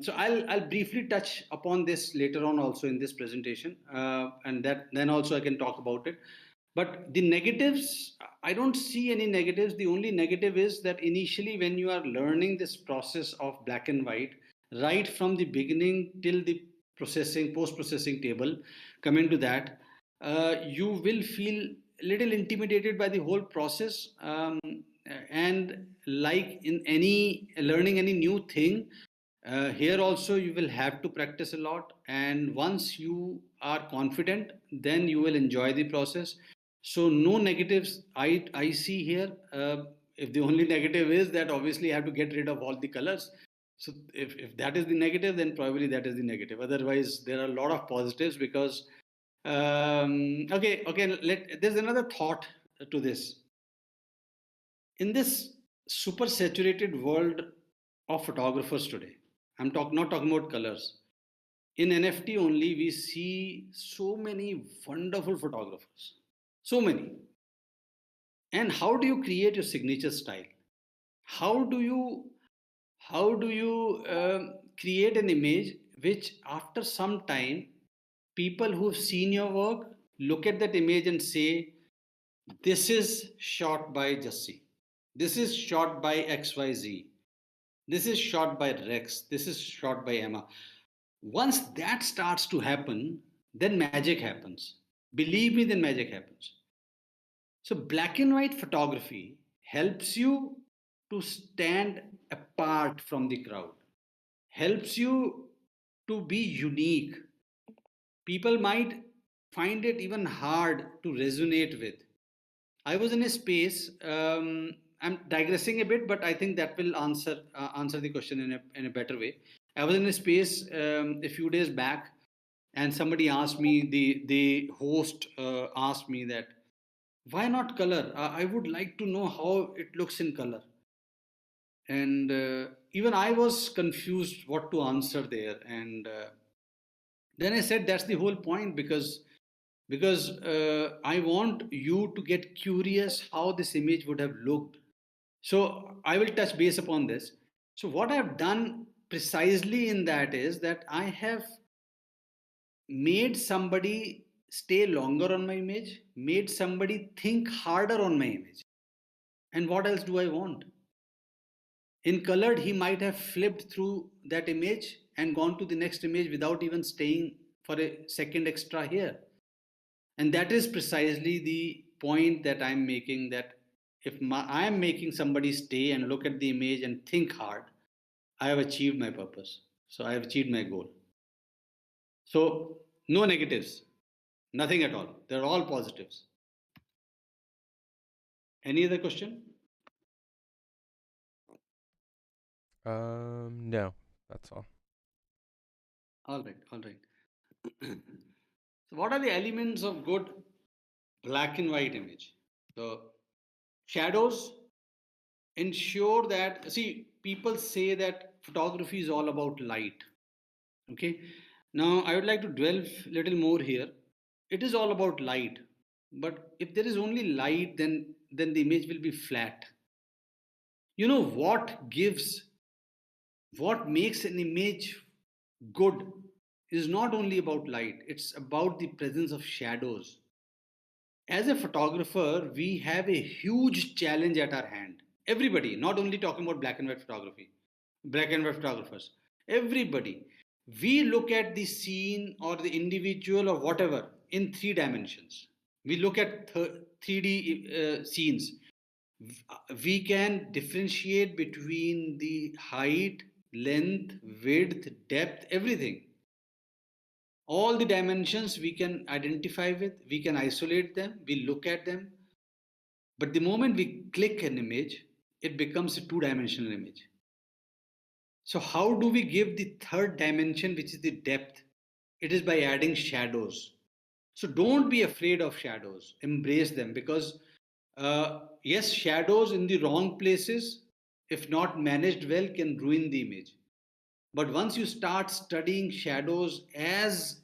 So I'll briefly touch upon this later on also in this presentation, and that then also I can talk about it. But the negatives, I don't see any negatives. The only negative is that initially when you are learning this process of black and white, right from the beginning till the processing, post processing table, coming to that, you will feel a little intimidated by the whole process. And like in any learning any new thing, here also you will have to practice a lot, and once you are confident, then you will enjoy the process. So no negatives I see here. If the only negative is that obviously I have to get rid of all the colors. So if that is the negative, then probably that is the negative. Otherwise, there are a lot of positives because there's another thought to this. In this super saturated world of photographers today, not talking about colors. In NFT only, we see so many wonderful photographers. So many. And how do you create your signature style? How do you create an image which, after some time, people who've seen your work look at that image and say, "This is shot by Jassi. This is shot by XYZ. This is shot by Rex. This is shot by Emma." Once that starts to happen, then magic happens. Believe me, then magic happens. So, black and white photography helps you to stand apart from the crowd, helps you to be unique. People might find it even hard to resonate with. I was in a space. I'm digressing a bit, but I think that will answer the question in a better way. I was in a space a few days back, and somebody asked me. The host asked me that why not color? I would like to know how it looks in color. And even I was confused what to answer there. And then I said that's the whole point, because I want you to get curious how this image would have looked. So I will touch base upon this. So what I've done precisely in that is that I have made somebody stay longer on my image, made somebody think harder on my image. And what else do I want? In colored, he might have flipped through that image and gone to the next image without even staying for a second extra here. And that is precisely the point that I'm making, that if I am making somebody stay and look at the image and think hard, I have achieved my purpose. So I have achieved my goal. So no negatives, nothing at all. They're all positives. Any other question? No, that's all. All right, all right. So what are the elements of good black and white image? So shadows ensure that, see, people say that photography is all about light. Okay. Now I would like to delve a little more here. It is all about light, but if there is only light, then the image will be flat. You know what makes an image good is not only about light, it's about the presence of shadows. As a photographer, we have a huge challenge at our hand. Everybody, not only talking about black and white photography, black and white photographers. Everybody. We look at the scene or the individual or whatever in 3 dimensions. We look at 3D scenes. We can differentiate between the height, length, width, depth, everything. All the dimensions we can identify with, we can isolate them, we look at them. But the moment we click an image, it becomes a 2 dimensional image. So, how do we give the third dimension, which is the depth? It is by adding shadows. So, don't be afraid of shadows, embrace them, because yes, shadows in the wrong places, if not managed well, can ruin the image. But once you start studying shadows as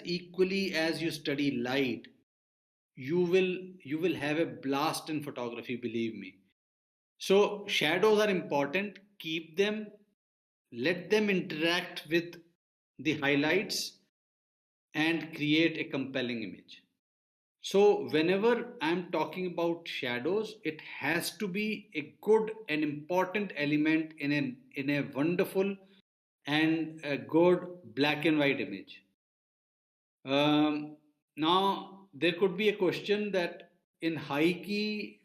equally as you study light, you will have a blast in photography, believe me. So shadows are important. Keep them, let them interact with the highlights and create a compelling image. So whenever I'm talking about shadows, it has to be a good and important element in a wonderful and a good black and white image. Now, there could be a question that in high key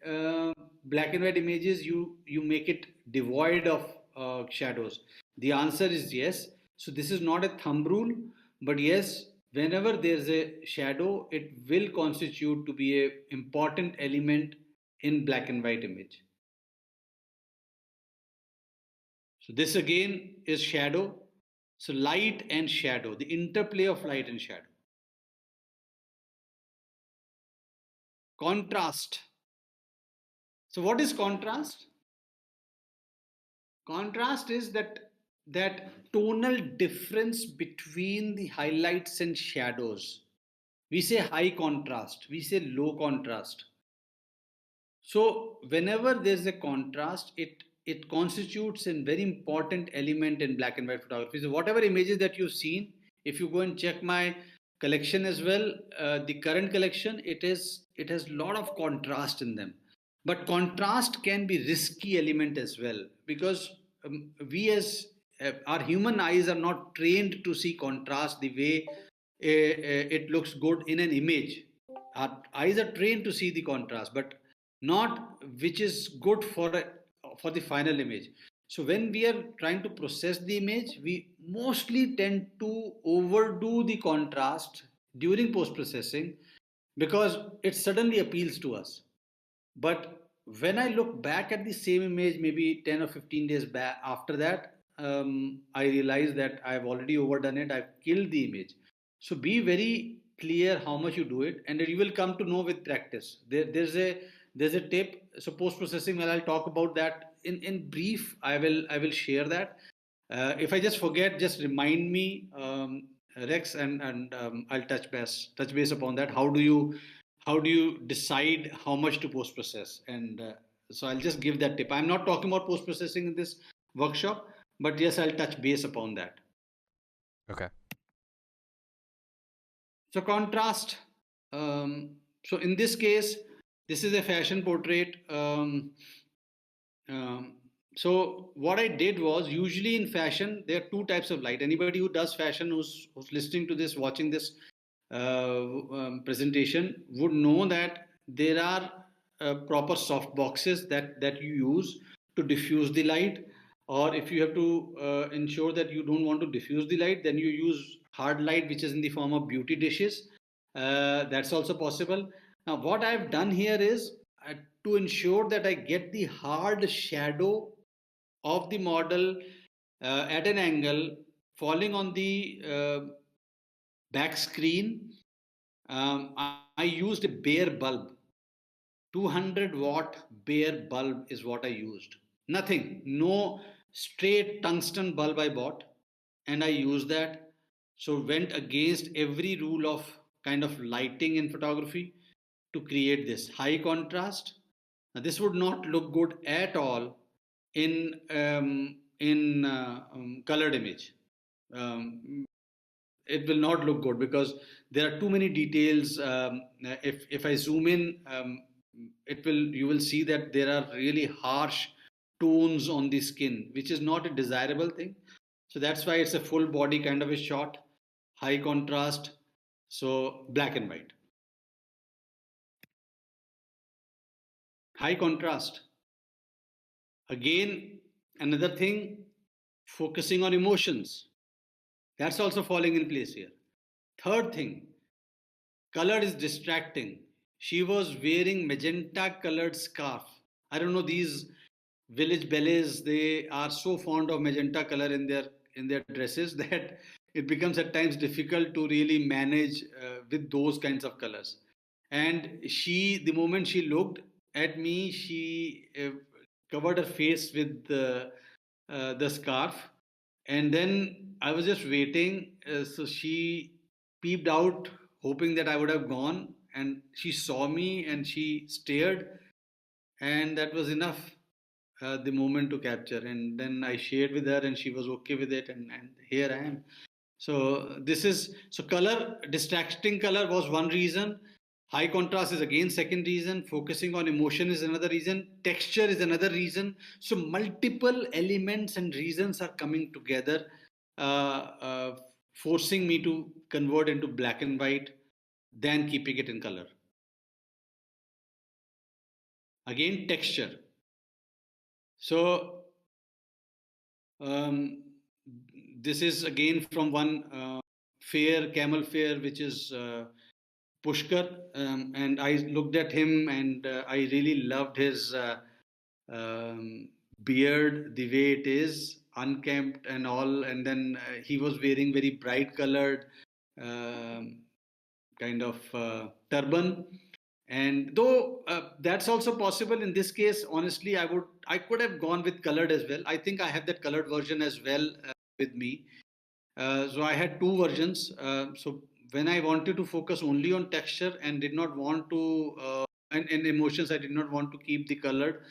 black and white images, you make it devoid of shadows. The answer is yes. So this is not a thumb rule, but yes, whenever there's a shadow, it will constitute to be a important element in black and white image. So this again is shadow. So light and shadow, the interplay of light and shadow. Contrast. So what is contrast? Contrast is that tonal difference between the highlights and shadows. We say high contrast, we say low contrast. So whenever there's a contrast, it constitutes a very important element in black and white photography. So whatever images that you've seen, if you go and check my collection as well, the current collection, it has a lot of contrast in them. But contrast can be risky element as well, because we as our human eyes are not trained to see contrast the way it looks good in an image. Our eyes are trained to see the contrast, but not which is good for the final image. So when we are trying to process the image, we mostly tend to overdo the contrast during post processing because it suddenly appeals to us. But when I look back at the same image, maybe 10 or 15 days back after that, I realize that I've already overdone it. I've killed the image. So be very clear how much you do it, and you will come to know with practice. There's a tip. So post processing, well, I'll talk about that in brief. I will share that. If I just forget, just remind me, Rex, and I'll touch base upon that. How do you decide how much to post process? And so I'll just give that tip. I'm not talking about post processing in this workshop, but yes, I'll touch base upon that. Okay. So contrast. So in this case, this is a fashion portrait. Um, so what I did was, usually in fashion there are two types of light. Anybody who does fashion, who's listening to this, watching this presentation, would know that there are proper soft boxes that you use to diffuse the light, or if you have to ensure that you don't want to diffuse the light, then you use hard light, which is in the form of beauty dishes. That's also possible. Now what I've done here is, to ensure that I get the hard shadow of the model at an angle falling on the back screen, I used a bare bulb. 200-watt bare bulb is what I used. Nothing, no straight tungsten bulb I bought, and I used that. So went against every rule of kind of lighting in photography to create this high contrast. Now, this would not look good at all in colored image. Um, it will not look good because there are too many details. If I zoom in, it will you will see that there are really harsh tones on the skin, which is not a desirable thing. So that's why it's a full body kind of a shot, high contrast, so black and white. High contrast. Again, another thing, focusing on emotions. That's also falling in place here. Third thing, color is distracting. She was wearing magenta colored scarf. I don't know, these village belles, they are so fond of magenta color in their dresses that it becomes at times difficult to really manage with those kinds of colors. And she, the moment she looked at me, she covered her face with the scarf, and then I was just waiting. So she peeped out, hoping that I would have gone, and she saw me and she stared, and that was enough, the moment to capture. And then I shared with her, and she was okay with it, and here I am. So this is, so color, distracting color was one reason. High contrast is again second reason. Focusing on emotion is another reason. Texture is another reason. So multiple elements and reasons are coming together, forcing me to convert into black and white than keeping it in color. Again, texture. So this is again from one fair, camel fair, which is Pushkar, and I looked at him, and I really loved his beard, the way it is, unkempt and all. And then he was wearing very bright colored um, kind of turban. And though that's also possible in this case, honestly, I could have gone with colored as well. I think I have that colored version as well with me. So I had two versions. So when I wanted to focus only on texture and did not want to and emotions, I did not want to keep the colored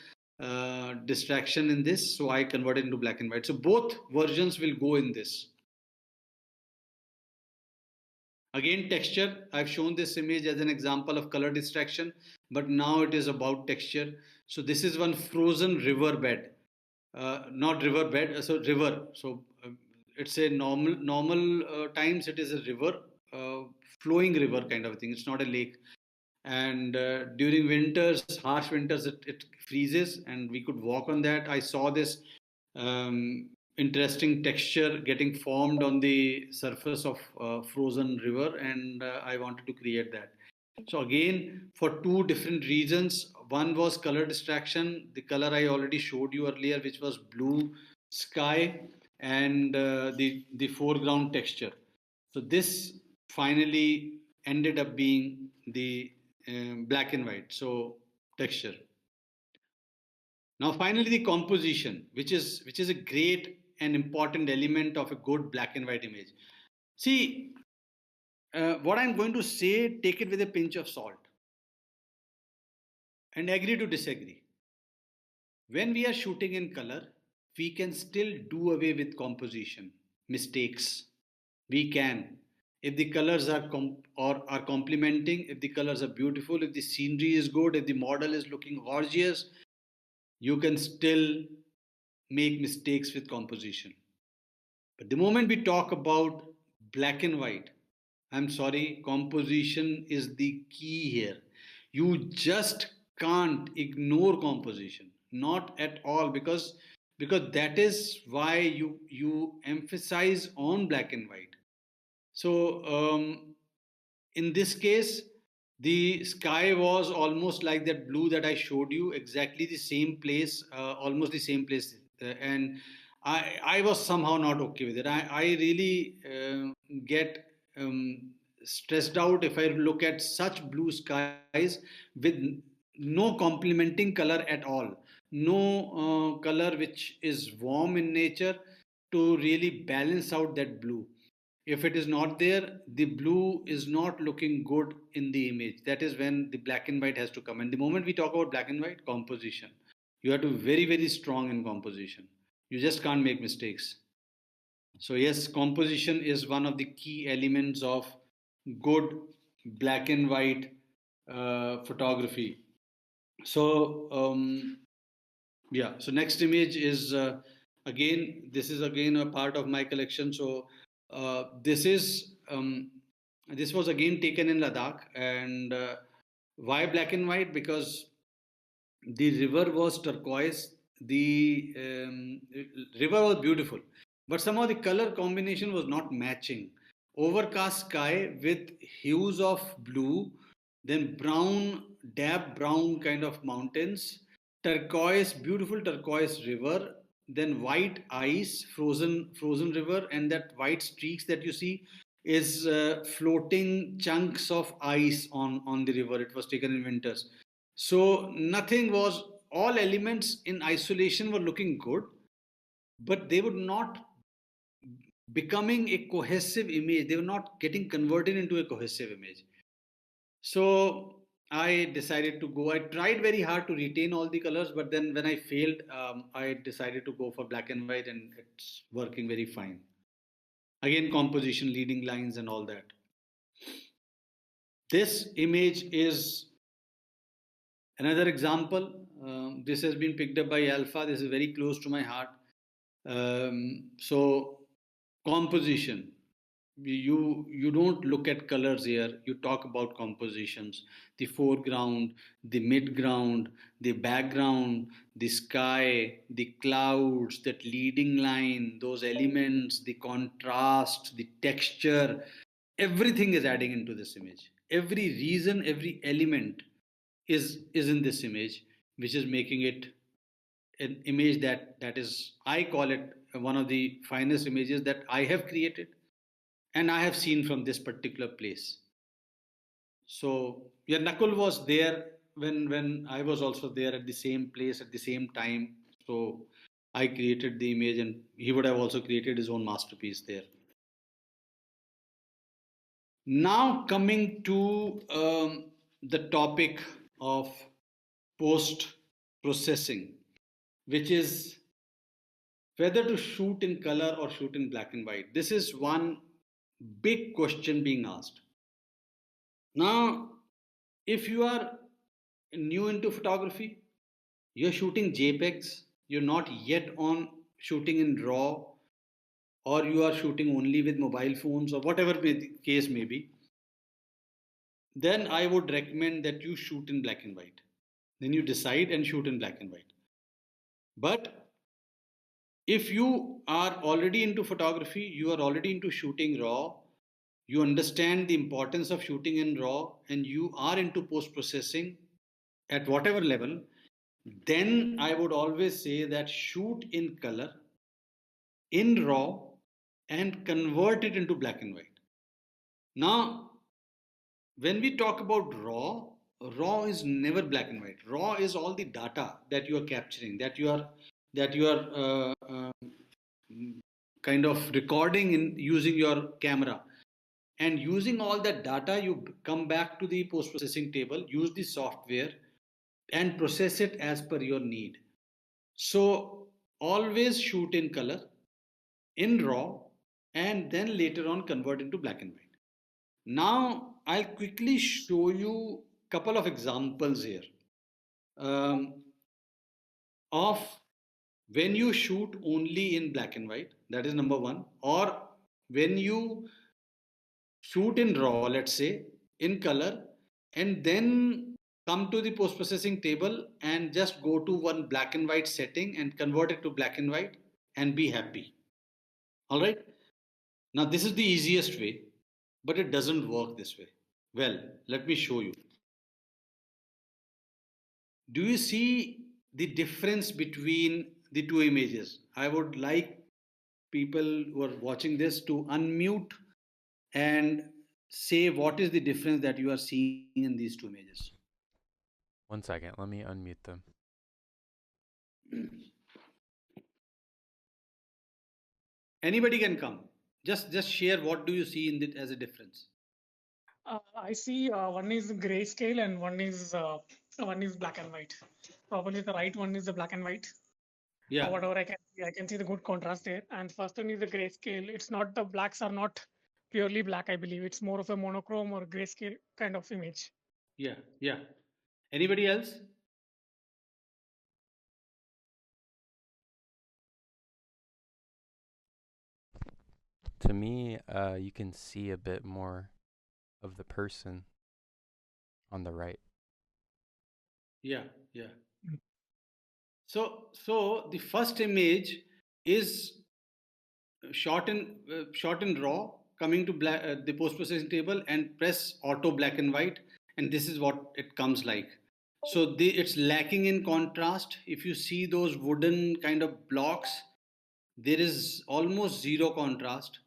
distraction in this. So I converted into black and white. So both versions will go in this. Again, texture. I've shown this image as an example of color distraction, but now it is about texture. So this is one frozen river bed, not river bed, so river. So it's a normal times it is a river, uh, flowing river kind of thing. It's not a lake. And during winters, harsh winters, it freezes, and we could walk on that. I saw this interesting texture getting formed on the surface of frozen river, and I wanted to create that. So again, for two different reasons. One was color distraction, the color I already showed you earlier, which was blue sky, and the foreground texture. So this finally ended up being the black and white, so texture. Now finally the composition, which is a great and important element of a good black and white image. See, what I'm going to say, take it with a pinch of salt and agree to disagree. When we are shooting in color, we can still do away with composition mistakes. We can. If the colors are are complementing, if the colors are beautiful, if the scenery is good, if the model is looking gorgeous, you can still make mistakes with composition. But the moment we talk about black and white, I'm sorry, composition is the key here. You just can't ignore composition, not at all, because that is why you emphasize on black and white. So in this case, the sky was almost like that blue that I showed you, exactly the same place, almost the same place, and I was somehow not okay with it. I really get stressed out if I look at such blue skies with no complementing color at all, no color which is warm in nature to really balance out that blue. If it is not there, the blue is not looking good in the image. That is when the black and white has to come. And the moment we talk about black and white, composition, you have to be very, very strong in composition. You just can't make mistakes. So yes, composition is one of the key elements of good black and white photography. So Yeah. So next image is again. This is again a part of my collection. So this was again taken in Ladakh, and why black and white? Because the river was turquoise. The river was beautiful, but somehow the color combination was not matching. Overcast sky with hues of blue, then brown, dap brown kind of mountains, turquoise, beautiful turquoise river, then white ice, frozen river, and that white streaks that you see is floating chunks of ice on the river. It was taken in winters. So nothing was, all elements in isolation were looking good, but they were not becoming a cohesive image. They were not getting converted into a cohesive image. So I decided to go. I tried very hard to retain all the colors, but then when I failed, I decided to go for black and white, and it's working very fine. Again, composition, leading lines, and all that. This image is another example. This has been picked up by Alpha. This is very close to my heart. So composition. You don't look at colors here. You talk about compositions. The foreground, the midground, the background, the sky, the clouds, that leading line, those elements, the contrast, the texture. Everything is adding into this image. Every reason, every element is in this image, which is making it an image that is, I call it one of the finest images that I have created and I have seen from this particular place. So yeah, Nakul was there when I was also there at the same place at the same time. So I created the image, and he would have also created his own masterpiece there. Now coming to the topic of post processing, which is whether to shoot in color or shoot in black and white. This is one big question being asked. Now, if you are new into photography, you're shooting JPEGs, you're not yet on shooting in RAW, or you are shooting only with mobile phones, or whatever the case may be, then I would recommend that you shoot in black and white. Then you decide and shoot in black and white. But if you are already into photography, you are already into shooting RAW, you understand the importance of shooting in RAW, and you are into post processing at whatever level, then I would always say that shoot in color, in RAW, and convert it into black and white. Now, when we talk about RAW is never black and white. RAW is all the data that you are capturing, that you are kind of recording in using your camera. And using all that data, you come back to the post processing table, use the software, and process it as per your need. So always shoot in color, in RAW, and then later on convert into black and white. Now I'll quickly show you a couple of examples here um, of when you shoot only in black and white, that is number one, or when you shoot in RAW, let's say, in color, and then come to the post processing table and just go to one black and white setting and convert it to black and white and be happy. All right. Now, this is the easiest way, but it doesn't work this way. Well, let me show you. Do you see the difference between the two images? I would like people who are watching this to unmute and say what is the difference that you are seeing in these two images. 1 second, let me unmute them. Anybody can come. Just share what do you see in it as a difference. I see one is grayscale and one is black and white. Probably the right one is the black and white. Yeah. Whatever I can see the good contrast there. And first one is the grayscale. It's not the blacks are not purely black. I believe it's more of a monochrome or grayscale kind of image. Yeah. Yeah. Anybody else? To me, you can see a bit more of the person on the right. Yeah, yeah. So the first image is short in raw, coming to the post processing table and press auto black and white, and this is what it comes like. So it's lacking in contrast. If you see those wooden kind of blocks, there is almost zero contrast,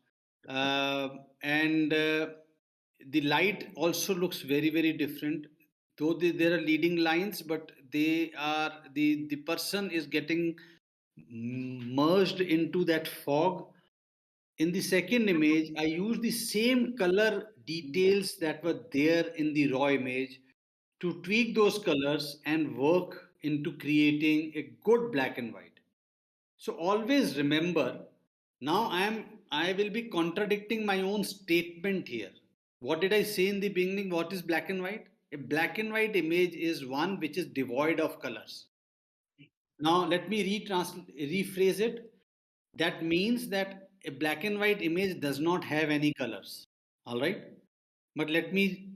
and the light also looks very different. Though there are leading lines, but they are the person is getting merged into that fog. In the second image, I used the same color details that were there in the raw image to tweak those colors and work into creating a good black and white. So always remember, now I will be contradicting my own statement here. What did I say in the beginning? What is black and white? A black and white image is one which is devoid of colors. Now let me rephrase it. That means that a black and white image does not have any colors. All right. But let me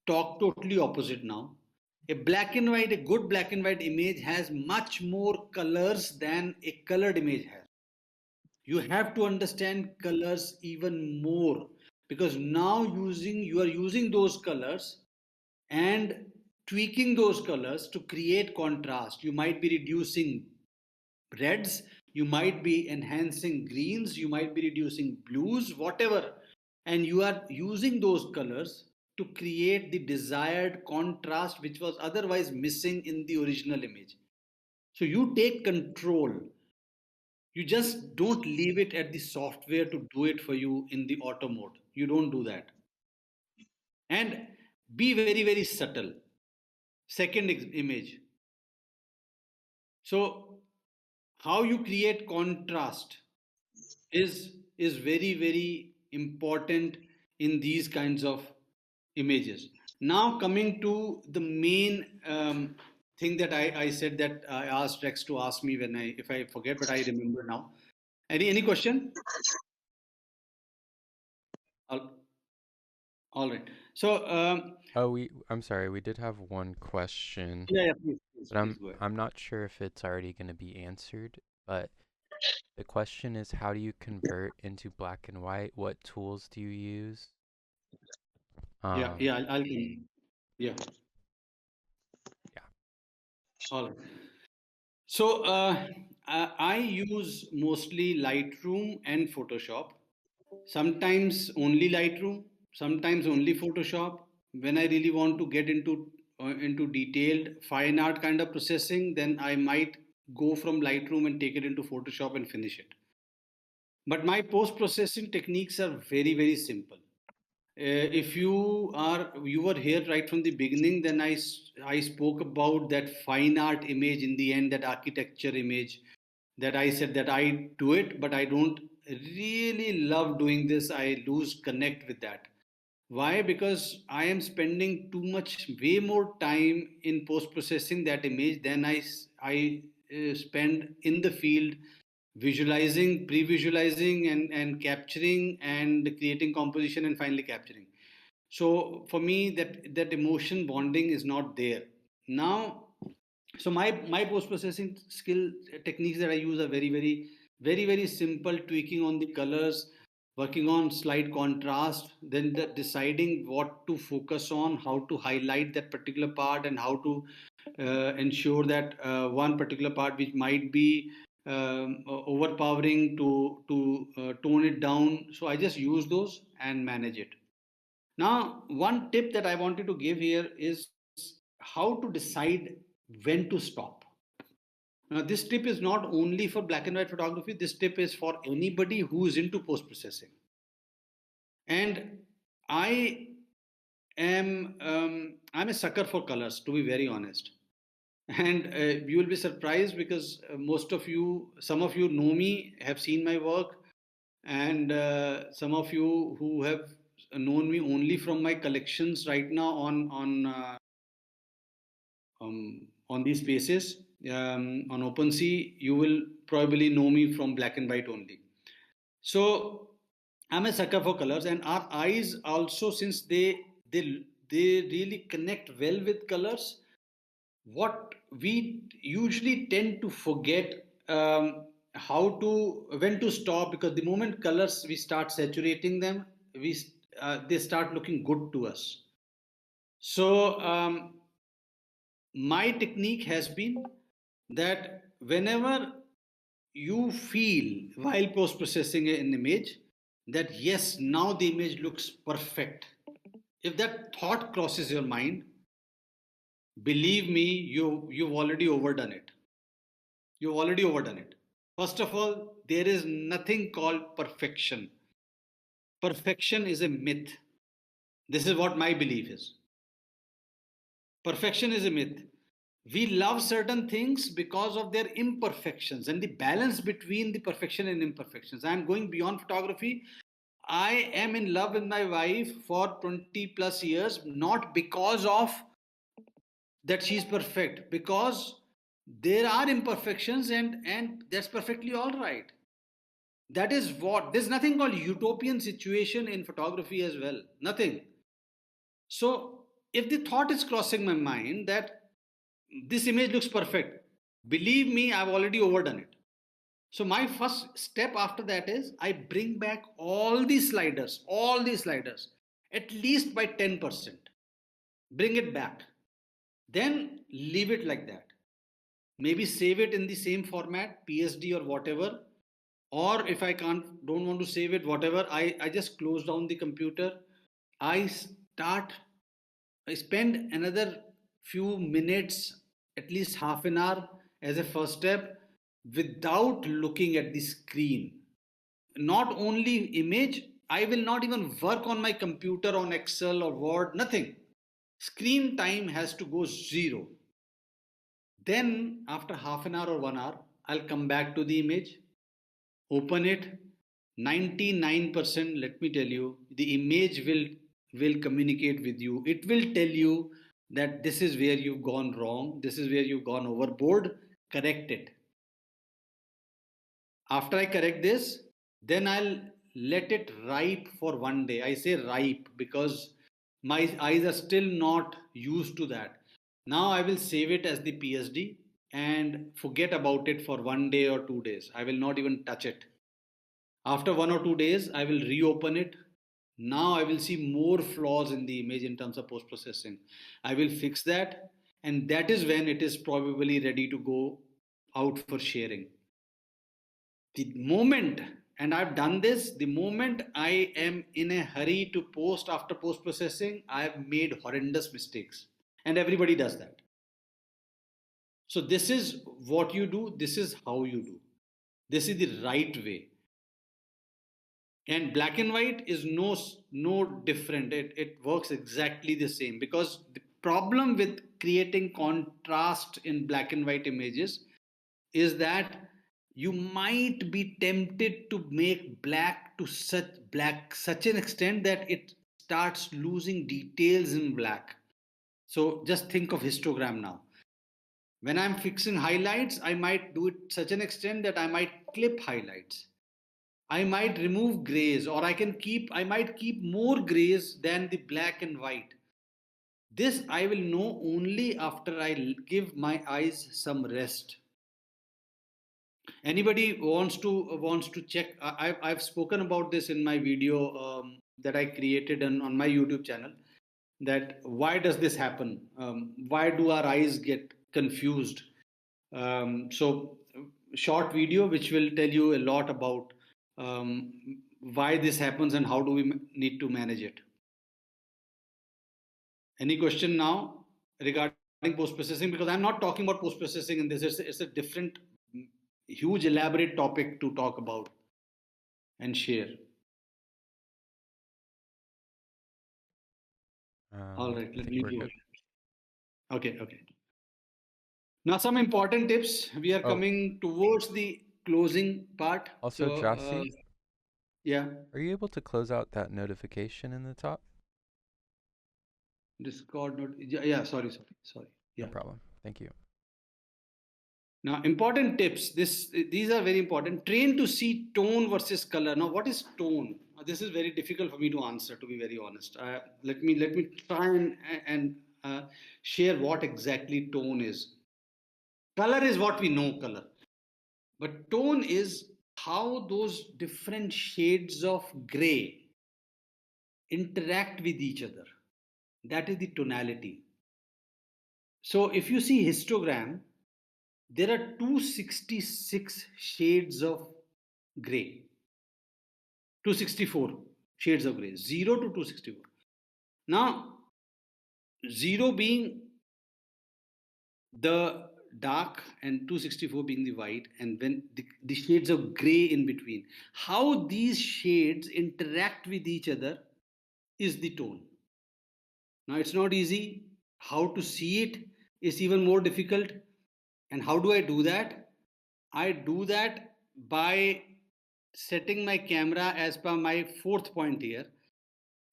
talk totally opposite now. A good black and white image has much more colors than a colored image has. You have to understand colors even more, because now you are using those colors and tweaking those colors to create contrast. You might be reducing reds, you might be enhancing greens, you might be reducing blues, whatever, and you are using those colors to create the desired contrast which was otherwise missing in the original image. So you take control. You just don't leave it at the software to do it for you in the auto mode. You don't do that. And be very subtle. Second image. So how you create contrast is very important in these kinds of images. Now coming to the main thing that I said, that I asked Rex to ask me when if I forget, but I remember now. Any question? All right. So I'm sorry, we did have one question, yeah, but please go ahead. I'm not sure if it's already going to be answered, but the question is, how do you convert into black and white? What tools do you use? Yeah, I'll yeah. Yeah. All right. So I use mostly Lightroom and Photoshop. Sometimes only Lightroom, sometimes only Photoshop. When I really want to get into detailed fine art kind of processing, then I might go from Lightroom and take it into Photoshop and finish it. But my post processing techniques are very simple. If you were here right from the beginning, then I spoke about that fine art image in the end, that architecture image, that I said that I do it, but I don't really love doing this. I lose connect with that. Why? Because I am spending too much, way more time in post processing that image than I spend in the field visualizing, pre visualizing, and capturing and creating composition and finally capturing. So for me, that emotion bonding is not there. Now, so my post processing skill techniques that I use are very simple: tweaking on the colors, working on slight contrast, then deciding what to focus on, how to highlight that particular part, and how to ensure that one particular part which might be overpowering to tone it down. So I just use those and manage it. Now, one tip that I wanted to give here is how to decide when to stop. Now, this tip is not only for black and white photography, this tip is for anybody who is into post processing. And I I'm a sucker for colors, to be very honest. And you will be surprised because some of you know me, have seen my work, and some of you who have known me only from my collections right now on these spaces on OpenSea, you will probably know me from black and white only. So I'm a sucker for colors, and our eyes also, since they really connect well with colors. What we usually tend to forget, how to when to stop, because the moment colors we start saturating them, they start looking good to us. So my technique has been that whenever you feel while post processing an image that yes, now the image looks perfect, if that thought crosses your mind, believe me, you've already overdone it. You've already overdone it. First of all, there is nothing called perfection. Perfection is a myth. This is what my belief is. Perfection is a myth. We love certain things because of their imperfections and the balance between the perfection and imperfections. I am going beyond photography. I am in love with my wife for 20 plus years, not because of that she's perfect, because there are imperfections, and that's perfectly all right. That is what, there's nothing called utopian situation in photography as well. Nothing. So if the thought is crossing my mind that this image looks perfect, believe me, I've already overdone it. So my first step after that is I bring back all these sliders, at least by 10%. Bring it back. Then leave it like that. Maybe save it in the same format, PSD or whatever. Or if I don't want to save it, whatever, I just close down the computer. I I spend another few minutes, at least half an hour as a first step, without looking at the screen. Not only image, I will not even work on my computer on Excel or Word, nothing. Screen time has to go zero. Then after half an hour or 1 hour, I'll come back to the image, open it. 99%, let me tell you, the image will communicate with you. It will tell you that this is where you've gone wrong, this is where you've gone overboard, correct it. After I correct this, then I'll let it ripe for 1 day. I say ripe because my eyes are still not used to that. Now I will save it as the PSD and forget about it for 1 day or 2 days. I will not even touch it. After 1 or 2 days, I will reopen it. Now I will see more flaws in the image in terms of post processing. I will fix that, and that is when it is probably ready to go out for sharing. The moment, and I've done this, the moment I am in a hurry to post after post processing, I have made horrendous mistakes. And everybody does that. So, this is what you do, this is how you do. This is the right way. And black and white is no different. It works exactly the same, because the problem with creating contrast in black and white images is that you might be tempted to make black such an extent that it starts losing details in black. So just think of histogram now. When I'm fixing highlights, I might do it such an extent that I might clip highlights. I might remove grays, or I might keep more grays than the black and white. This I will know only after I give my eyes some rest. Anybody wants to check? I've spoken about this in my video that I created on my YouTube channel. That why does this happen? Why do our eyes get confused? So short video which will tell you a lot about um, why this happens and how do we need to manage it. Any question now regarding post processing? Because I'm not talking about post processing in this. It's a different, huge, elaborate topic to talk about and share. All right, I let think me we're go. good. Okay, okay. Now some important tips. We are Oh, coming towards the closing part. also, So Jassi, yeah, are you able to close out that notification in the top? Discord not. Yeah, sorry. No Yeah. problem. Thank you. Now, important tips. These are very important. Train to see tone versus color. Now, what is tone? this is very difficult for me to answer, to be very honest. Let me try and share what exactly tone is. Color is what we know, color. But tone is how those different shades of gray interact with each other. That is the tonality. So if you see histogram, there are 266 shades of gray. 264 shades of gray, 0 to 264. Now, 0 being the dark and 264 being the white, and then the shades of gray in between. How these shades interact with each other is the tone. Now, it's not easy. How to see it is even more difficult. And how do I do that? I do that by setting my camera as per my fourth point here.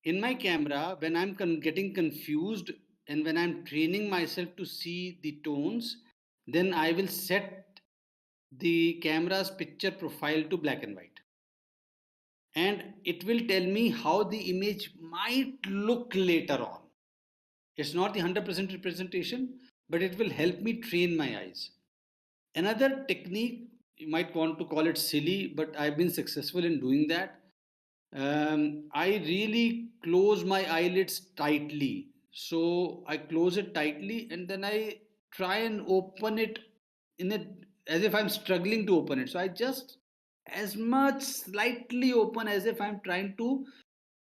In my camera, when I'm getting confused and when I'm training myself to see the tones, then I will set the camera's picture profile to black and white. And it will tell me how the image might look later on. It's not the 100% representation, but it will help me train my eyes. Another technique, you might want to call it silly, but I've been successful in doing that. I really close my eyelids tightly. So I close it tightly and then I try and open it in it as if I'm struggling to open it. So I just as much slightly open as if I'm trying to,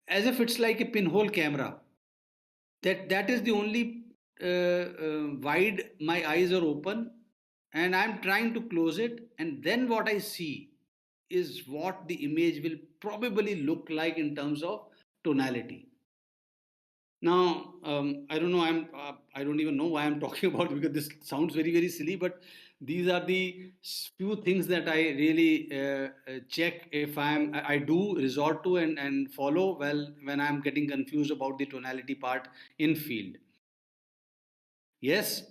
as if it's like a pinhole camera. That is the only wide my eyes are open, and I'm trying to close it, and then what I see is what the image will probably look like in terms of tonality. Now, I don't know. I don't even know why I'm talking about it because this sounds very very silly. But these are the few things that I really check if I do resort to and follow well when I'm getting confused about the tonality part in field. Yes,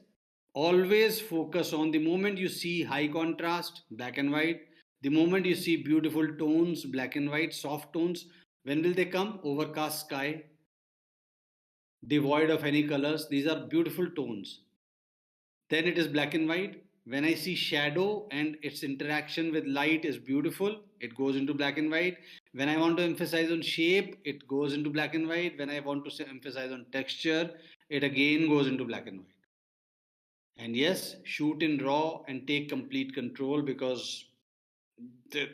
always focus on the moment you see high contrast, black and white. The moment you see beautiful tones, black and white, soft tones, when will they come? Overcast sky, devoid of any colors. These are beautiful tones. Then it is black and white. When I see shadow and its interaction with light is beautiful, it goes into black and white. When I want to emphasize on shape, it goes into black and white. When I want to emphasize on texture, it again goes into black and white. And yes, shoot in raw and take complete control because the,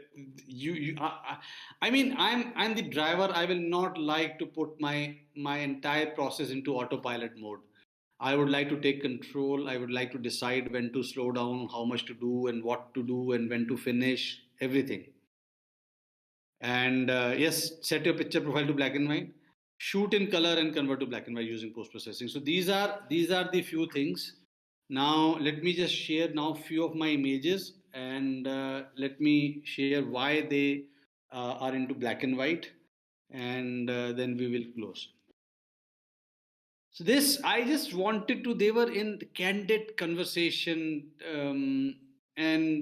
you I mean I'm the driver. I will not like to put my entire process into autopilot mode. I would like to take control. I would like to decide when to slow down, how much to do, and what to do, and when to finish everything. And yes, set your picture profile to black and white. Shoot in color and convert to black and white using post processing. So these are the few things. Now let me just share now few of my images and let me share why they are into black and white, and then we will close. So this, I just wanted to, they were in candid conversation, and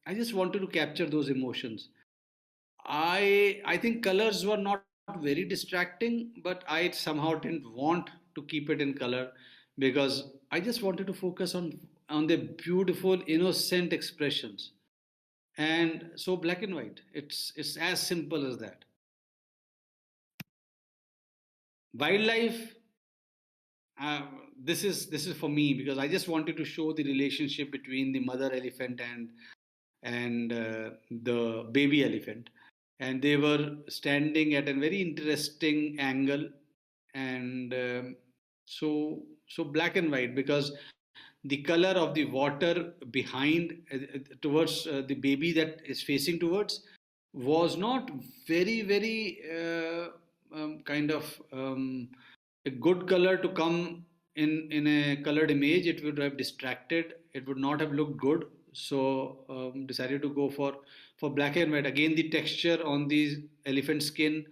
I just wanted to capture those emotions. I think colors were not very distracting, but I somehow didn't want to keep it in color because I just wanted to focus on the beautiful, innocent expressions. And so black and white. It's as simple as that. Wildlife, this is for me because I just wanted to show the relationship between the mother elephant and the baby elephant, and they were standing at a very interesting angle, and so black and white because the color of the water behind towards the baby that is facing towards was not very very kind of a good color to come in a colored image. It would have distracted, it would not have looked good. So decided to go for black and white. Again, the texture on the elephant skin,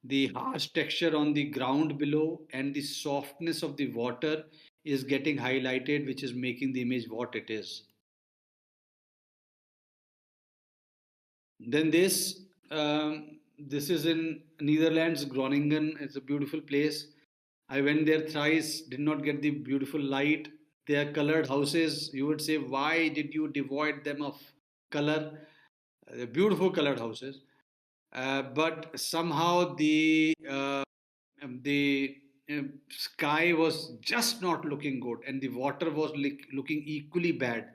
the harsh texture on the ground below, and the softness of the water is getting highlighted, which is making the image what it is. Then this this is in Netherlands, Groningen. It's a beautiful place. I went there thrice, did not get the beautiful light. They are colored houses. You would say, why did you devoid them of color? They're beautiful colored houses. But somehow the sky was just not looking good, and the water was looking equally bad.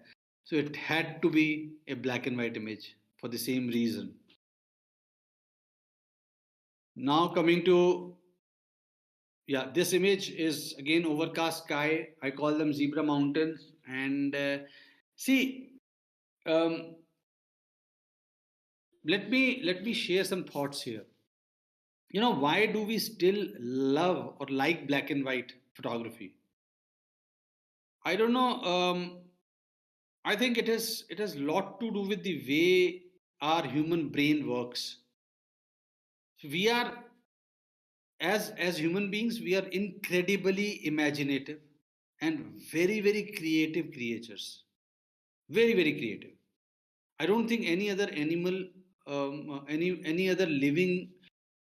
So it had to be a black and white image for the same reason. Now coming to, yeah, this image is again overcast sky. I call them zebra mountains. And see, um, let me share some thoughts here. Why do we still love or like black and white photography? I don't know. I think it has a lot to do with the way our human brain works. So we are, as human beings, we are incredibly imaginative and very very creative creatures. Very very creative. I don't think any other animal, any other living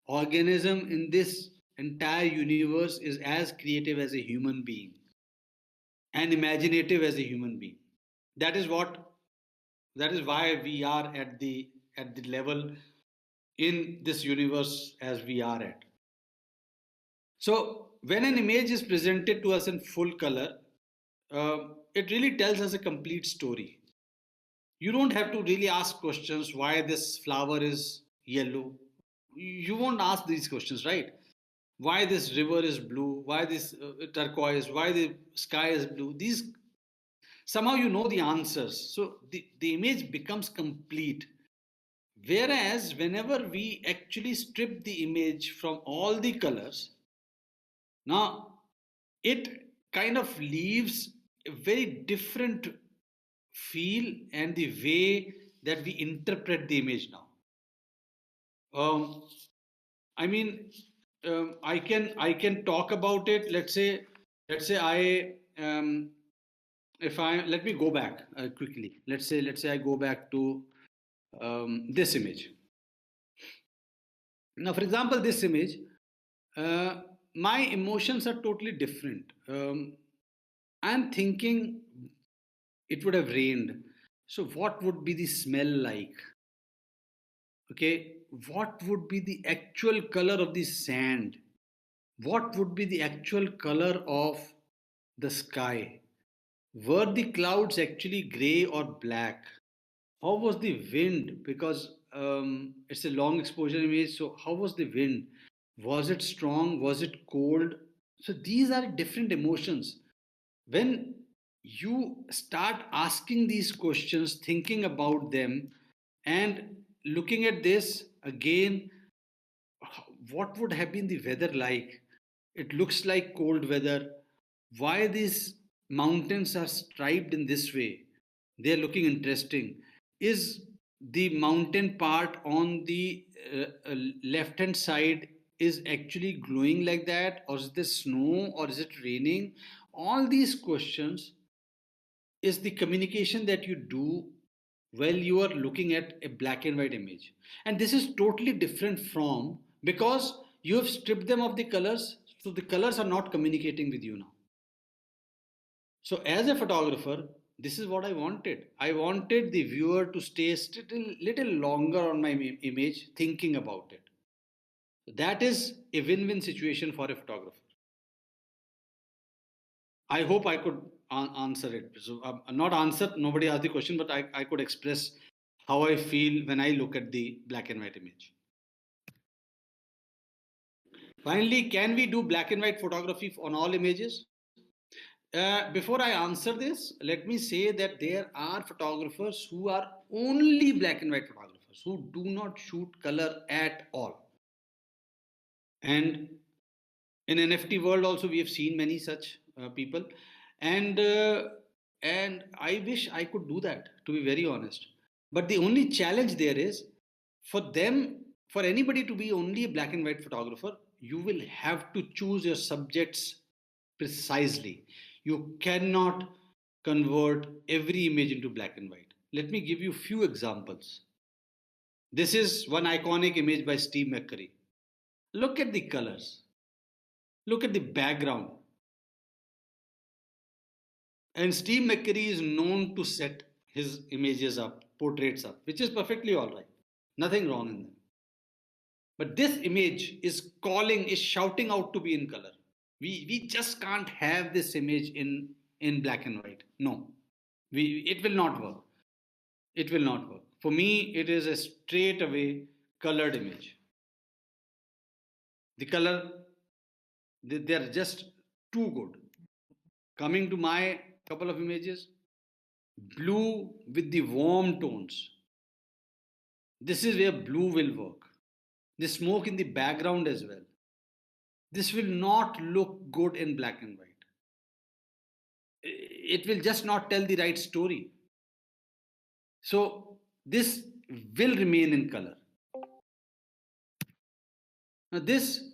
organism in this entire universe is as creative as a human being and imaginative as a human being. That is what. That is why we are at the level in this universe as we are at. So when an image is presented to us in full color, it really tells us a complete story. You don't have to really ask questions why this flower is yellow. You won't ask these questions, right? Why this river is blue? Why this turquoise? Why the sky is blue? These somehow you know the answers. So the image becomes complete. Whereas whenever we actually strip the image from all the colors, now it kind of leaves a very different feel and the way that we interpret the image now. Um, I mean, I can talk about it. Let's say if I let me go back quickly. Let's say I go back to this image. Now, for example, this image, uh, my emotions are totally different. I'm thinking it would have rained. So, what would be the smell like? Okay, what would be the actual color of the sand? What would be the actual color of the sky? Were the clouds actually gray or black? How was the wind? Because it's a long exposure image, so how was the wind? Was it strong? Was it cold? So these are different emotions. When you start asking these questions, thinking about them, and looking at this again, what would have been the weather like? It looks like cold weather. Why these mountains are striped in this way? They are looking interesting. Is the mountain part on the left hand side is actually glowing like that, or is this snow, or is it raining? All these questions is the communication that you do while you are looking at a black and white image. And this is totally different from, because you have stripped them of the colors, so the colors are not communicating with you now. So as a photographer, this is what I wanted. I wanted the viewer to stay little longer on my image thinking about it. That is a win-win situation for a photographer. I hope I could answer it. So, not answer, nobody asked the question, but I could express how I feel when I look at the black and white image. Finally, can we do black and white photography on all images? Before I answer this, let me say that there are photographers who are only black and white photographers who do not shoot color at all. And in NFT world also we have seen many such people, and I wish I could do that, to be very honest. But the only challenge there is, for them, for anybody to be only a black and white photographer, you will have to choose your subjects precisely. You cannot convert every image into black and white. Let me give you few examples. This is one iconic image by Steve McCurry. Look at the colors. Look at the background. And Steve McCurry is known to set his images up, portraits up, which is perfectly all right. Nothing wrong in them. But this image is shouting out to be in color. We just can't have this image in black and white. No, it will not work. It will not work. For me, it is a straight away colored image. The color, they're just too good. Coming to my couple of images, blue with the warm tones. This is where blue will work. The smoke in the background as well. This will not look good in black and white. It will just not tell the right story. So this will remain in color. Now this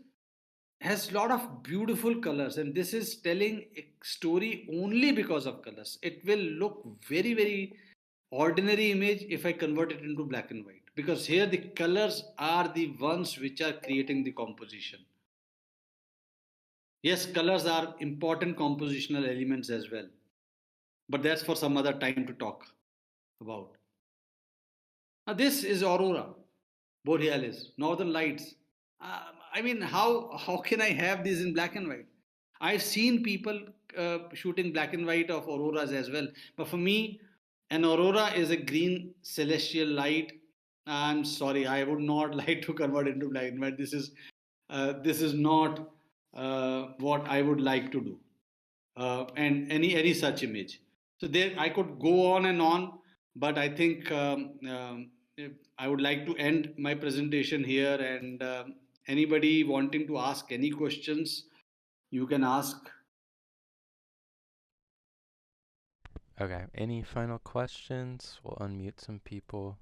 has a lot of beautiful colors, and this is telling a story only because of colors. It will look very, very ordinary image if I convert it into black and white, because here the colors are the ones which are creating the composition. Yes, colors are important compositional elements as well, but that's for some other time to talk about. Now this is aurora borealis, northern lights. I mean, how can I have these in black and white? I've seen people shooting black and white of auroras as well, but for me, an aurora is a green celestial light. I'm sorry, I would not like to convert it into black and white. This is not what I would like to do, and any such image. So there, I could go on and on, but I think I would like to end my presentation here. And anybody wanting to ask any questions, you can ask. Okay, any final questions? We'll unmute some people.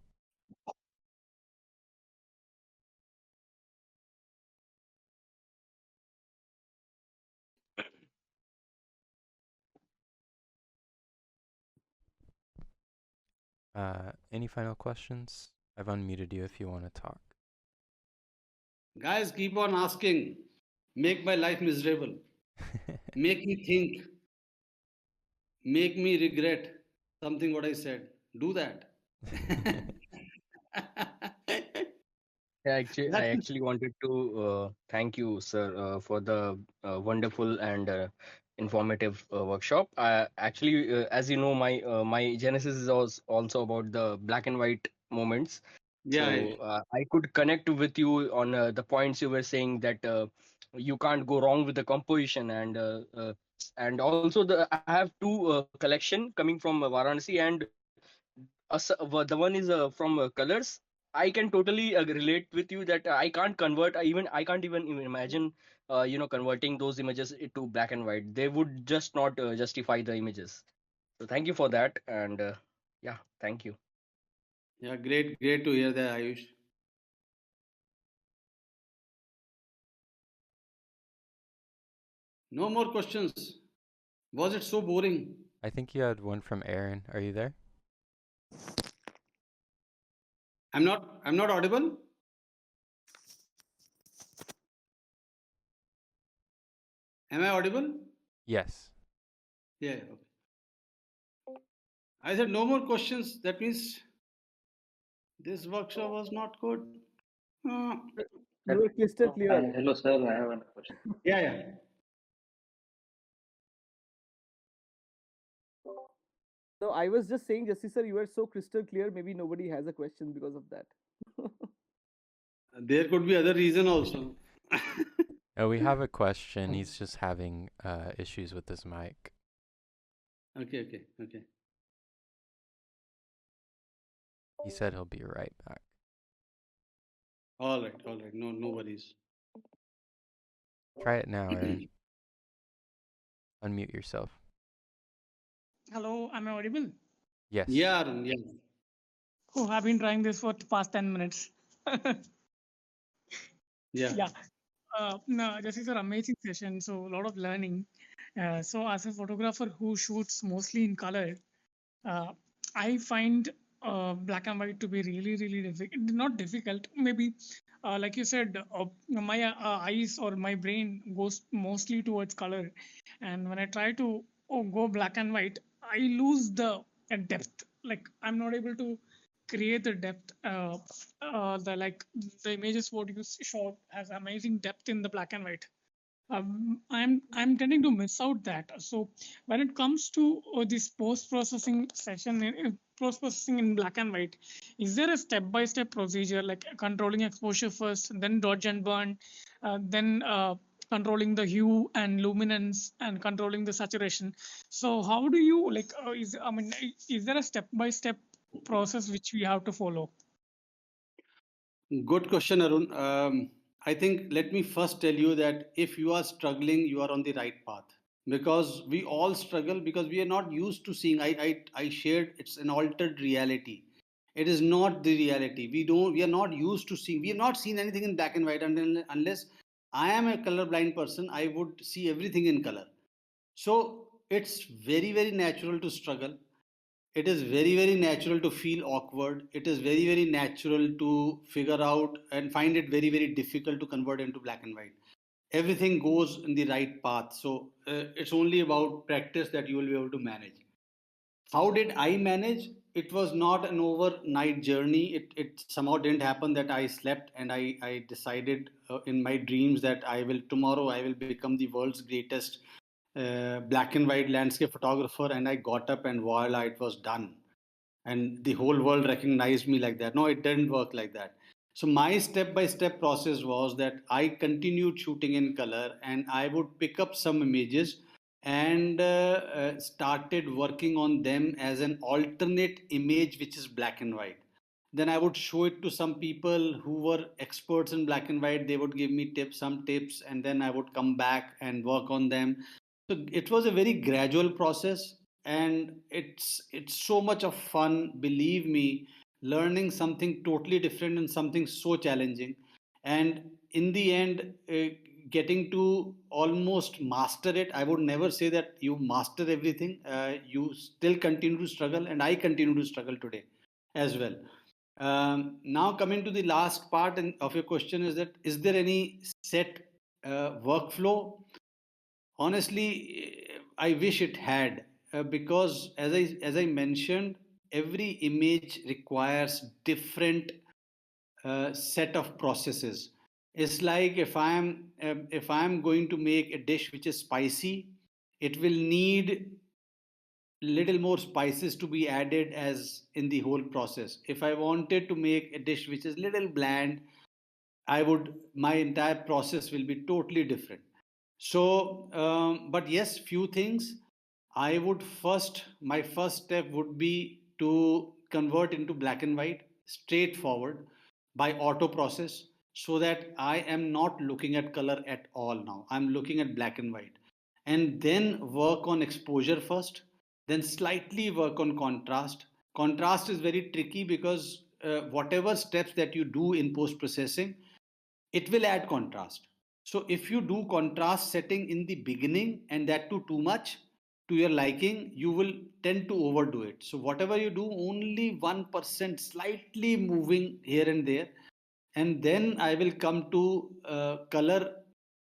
Any final questions? I've unmuted you if you want to talk. Guys, keep on asking. Make my life miserable. Make me think. Make me regret something what I said. Do that. Yeah, actually, I That's it. actually wanted to thank you, sir, for the wonderful and informative workshop. Actually, as you know, my genesis is also about the black and white moments. Yeah, So I could connect with you on the points you were saying that you can't go wrong with the composition, and also I have two collection coming from Varanasi, and the one is from colors. I can totally relate with you that I can't convert. I can't even imagine, converting those images into black and white. They would just not justify the images. So thank you for that, and yeah, thank you. yeah, great to hear that, Ayush. No more questions. Was it so boring? I think you had one from Aaron. Are you there? I'm not audible. Am I audible? Yes. Yeah, okay. I said no more questions. That means this workshop was not good. You were crystal clear. Hello, sir. I have a question. Yeah. So I was just saying, Jassi sir, you were so crystal clear. Maybe nobody has a question because of that. There could be other reason also. Oh, we have a question. He's just having issues with his mic. Okay. He said he'll be right back. All right. No worries. Try it now, Aaron. Unmute yourself. Hello, am I audible? Yes. Yeah, Arun, yeah. Oh, I've been trying this for the past 10 minutes. Yeah. No, this is an amazing session. So a lot of learning. So as a photographer who shoots mostly in color, I find black and white to be really, really difficult. Not difficult, maybe. Like you said, my eyes or my brain goes mostly towards color, and when I try to go black and white, I lose the depth. Like I'm not able to create the depth. The like the images what you showed has amazing depth in the black and white. I'm tending to miss out that. So when it comes to this post processing session, post processing in black and white, is there a step by step procedure like controlling exposure first, then dodge and burn, then controlling the hue and luminance, and controlling the saturation? So how do you like? Is there a step by step process which we have to follow? Good question, Arun. I think let me first tell you that if you are struggling, you are on the right path, because we all struggle because we are not used to seeing. I shared it's an altered reality. It is not the reality. We are not used to seeing. We have not seen anything in black and white unless I am a colorblind person. I would see everything in color. So it's very, very natural to struggle. It is very, very natural to feel awkward. It is very, very natural to figure out and find it very, very difficult to convert into black and white. Everything goes in the right path. So it's only about practice that you will be able to manage. How did I manage? It was not an overnight journey. It somehow didn't happen that I slept and I decided in my dreams that tomorrow I will become the world's greatest black and white landscape photographer, and I got up and voila, it was done. And the whole world recognized me like that. No, it didn't work like that. So my step by step process was that I continued shooting in color, and I would pick up some images and started working on them as an alternate image which is black and white. Then I would show it to some people who were experts in black and white. They would give me some tips, and then I would come back and work on them. So it was a very gradual process, and it's so much of fun, believe me, learning something totally different and something so challenging. And in the end, getting to almost master it. I would never say that you master everything. You still continue to struggle, and I continue to struggle today as well. Now coming to the last part of your question, is that is there any set workflow? Honestly, I wish it had, because as I mentioned, every image requires different set of processes. It's like if I'm going to make a dish which is spicy, it will need little more spices to be added as in the whole process. If I wanted to make a dish which is little bland, my entire process will be totally different. So, but yes, few things. My first step would be to convert into black and white, straightforward, by auto process, so that I am not looking at color at all now. I'm looking at black and white. And then work on exposure first, then slightly work on contrast. Contrast is very tricky because whatever steps that you do in post processing, it will add contrast. So if you do contrast setting in the beginning and that too much to your liking, you will tend to overdo it. So whatever you do, only 1% slightly moving here and there, and then I will come to color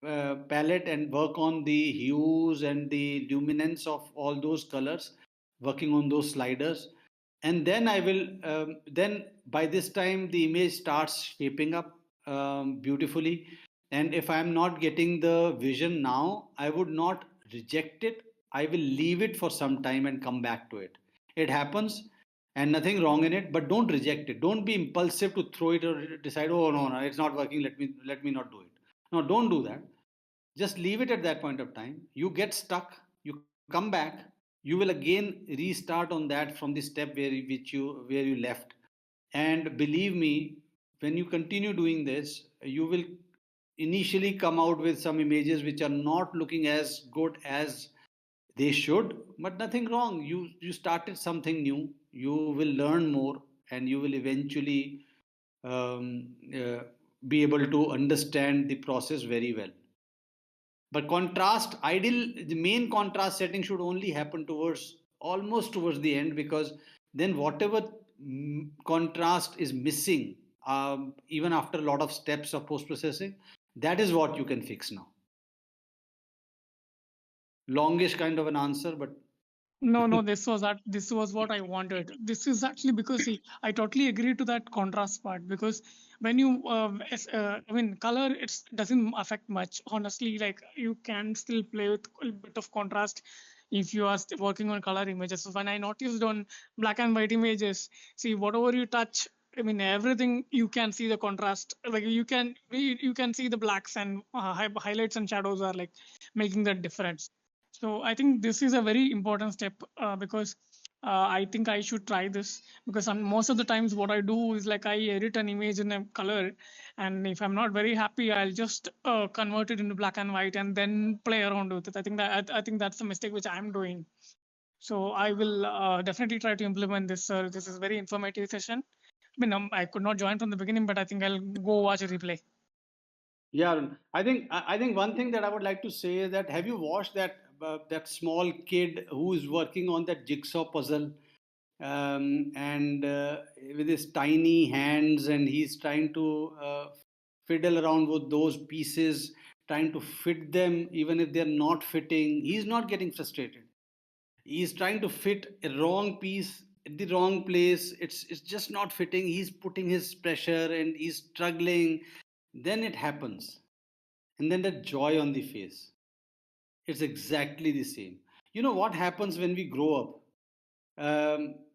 palette and work on the hues and the luminance of all those colors, working on those sliders. And then then by this time the image starts shaping up beautifully. And if I'm not getting the vision now, I would not reject it. I will leave it for some time and come back to it. It happens, and nothing wrong in it, but don't reject it. Don't be impulsive to throw it or decide, oh no, it's not working, let me not do it. No, don't do that. Just leave it at that point of time. You get stuck, you come back, you will again restart on that from the step where you left. And believe me, when you continue doing this, you will initially come out with some images which are not looking as good as they should, but nothing wrong. You started something new. You will learn more, and you will eventually uh, be able to understand the process very well. But the main contrast setting should only happen almost towards the end, because then whatever contrast is missing, even after a lot of steps of post processing, that is what you can fix now. Longish kind of an answer, but No, this was what I wanted. This is actually because, see, I totally agree to that contrast part, because when you I mean, color, it doesn't affect much, honestly. Like, you can still play with a bit of contrast if you are working on color images. So when I noticed on black and white images, see, whatever you touch, I mean, everything, you can see the contrast. Like, you can see the blacks and highlights and shadows are like making that difference. So I think this is a very important step, because I think I should try this, because most of the times what I do is like I edit an image in a color, and if I'm not very happy, I'll just convert it into black and white and then play around with it. I think that's the mistake which I'm doing. So I will definitely try to implement this. This is a very informative session. I mean, I could not join from the beginning, but I think I'll go watch a replay. yeah, Arun. I think one thing that I would like to say is that, have you watched that small kid who is working on that jigsaw puzzle, and with his tiny hands, and he's trying to fiddle around with those pieces, trying to fit them even if they're not fitting. He's not getting frustrated. He's trying to fit a wrong piece at the wrong place. It's just not fitting. He's putting his pressure and he's struggling. Then it happens, and then that joy on the face, it's exactly the same. You know what happens when we grow up?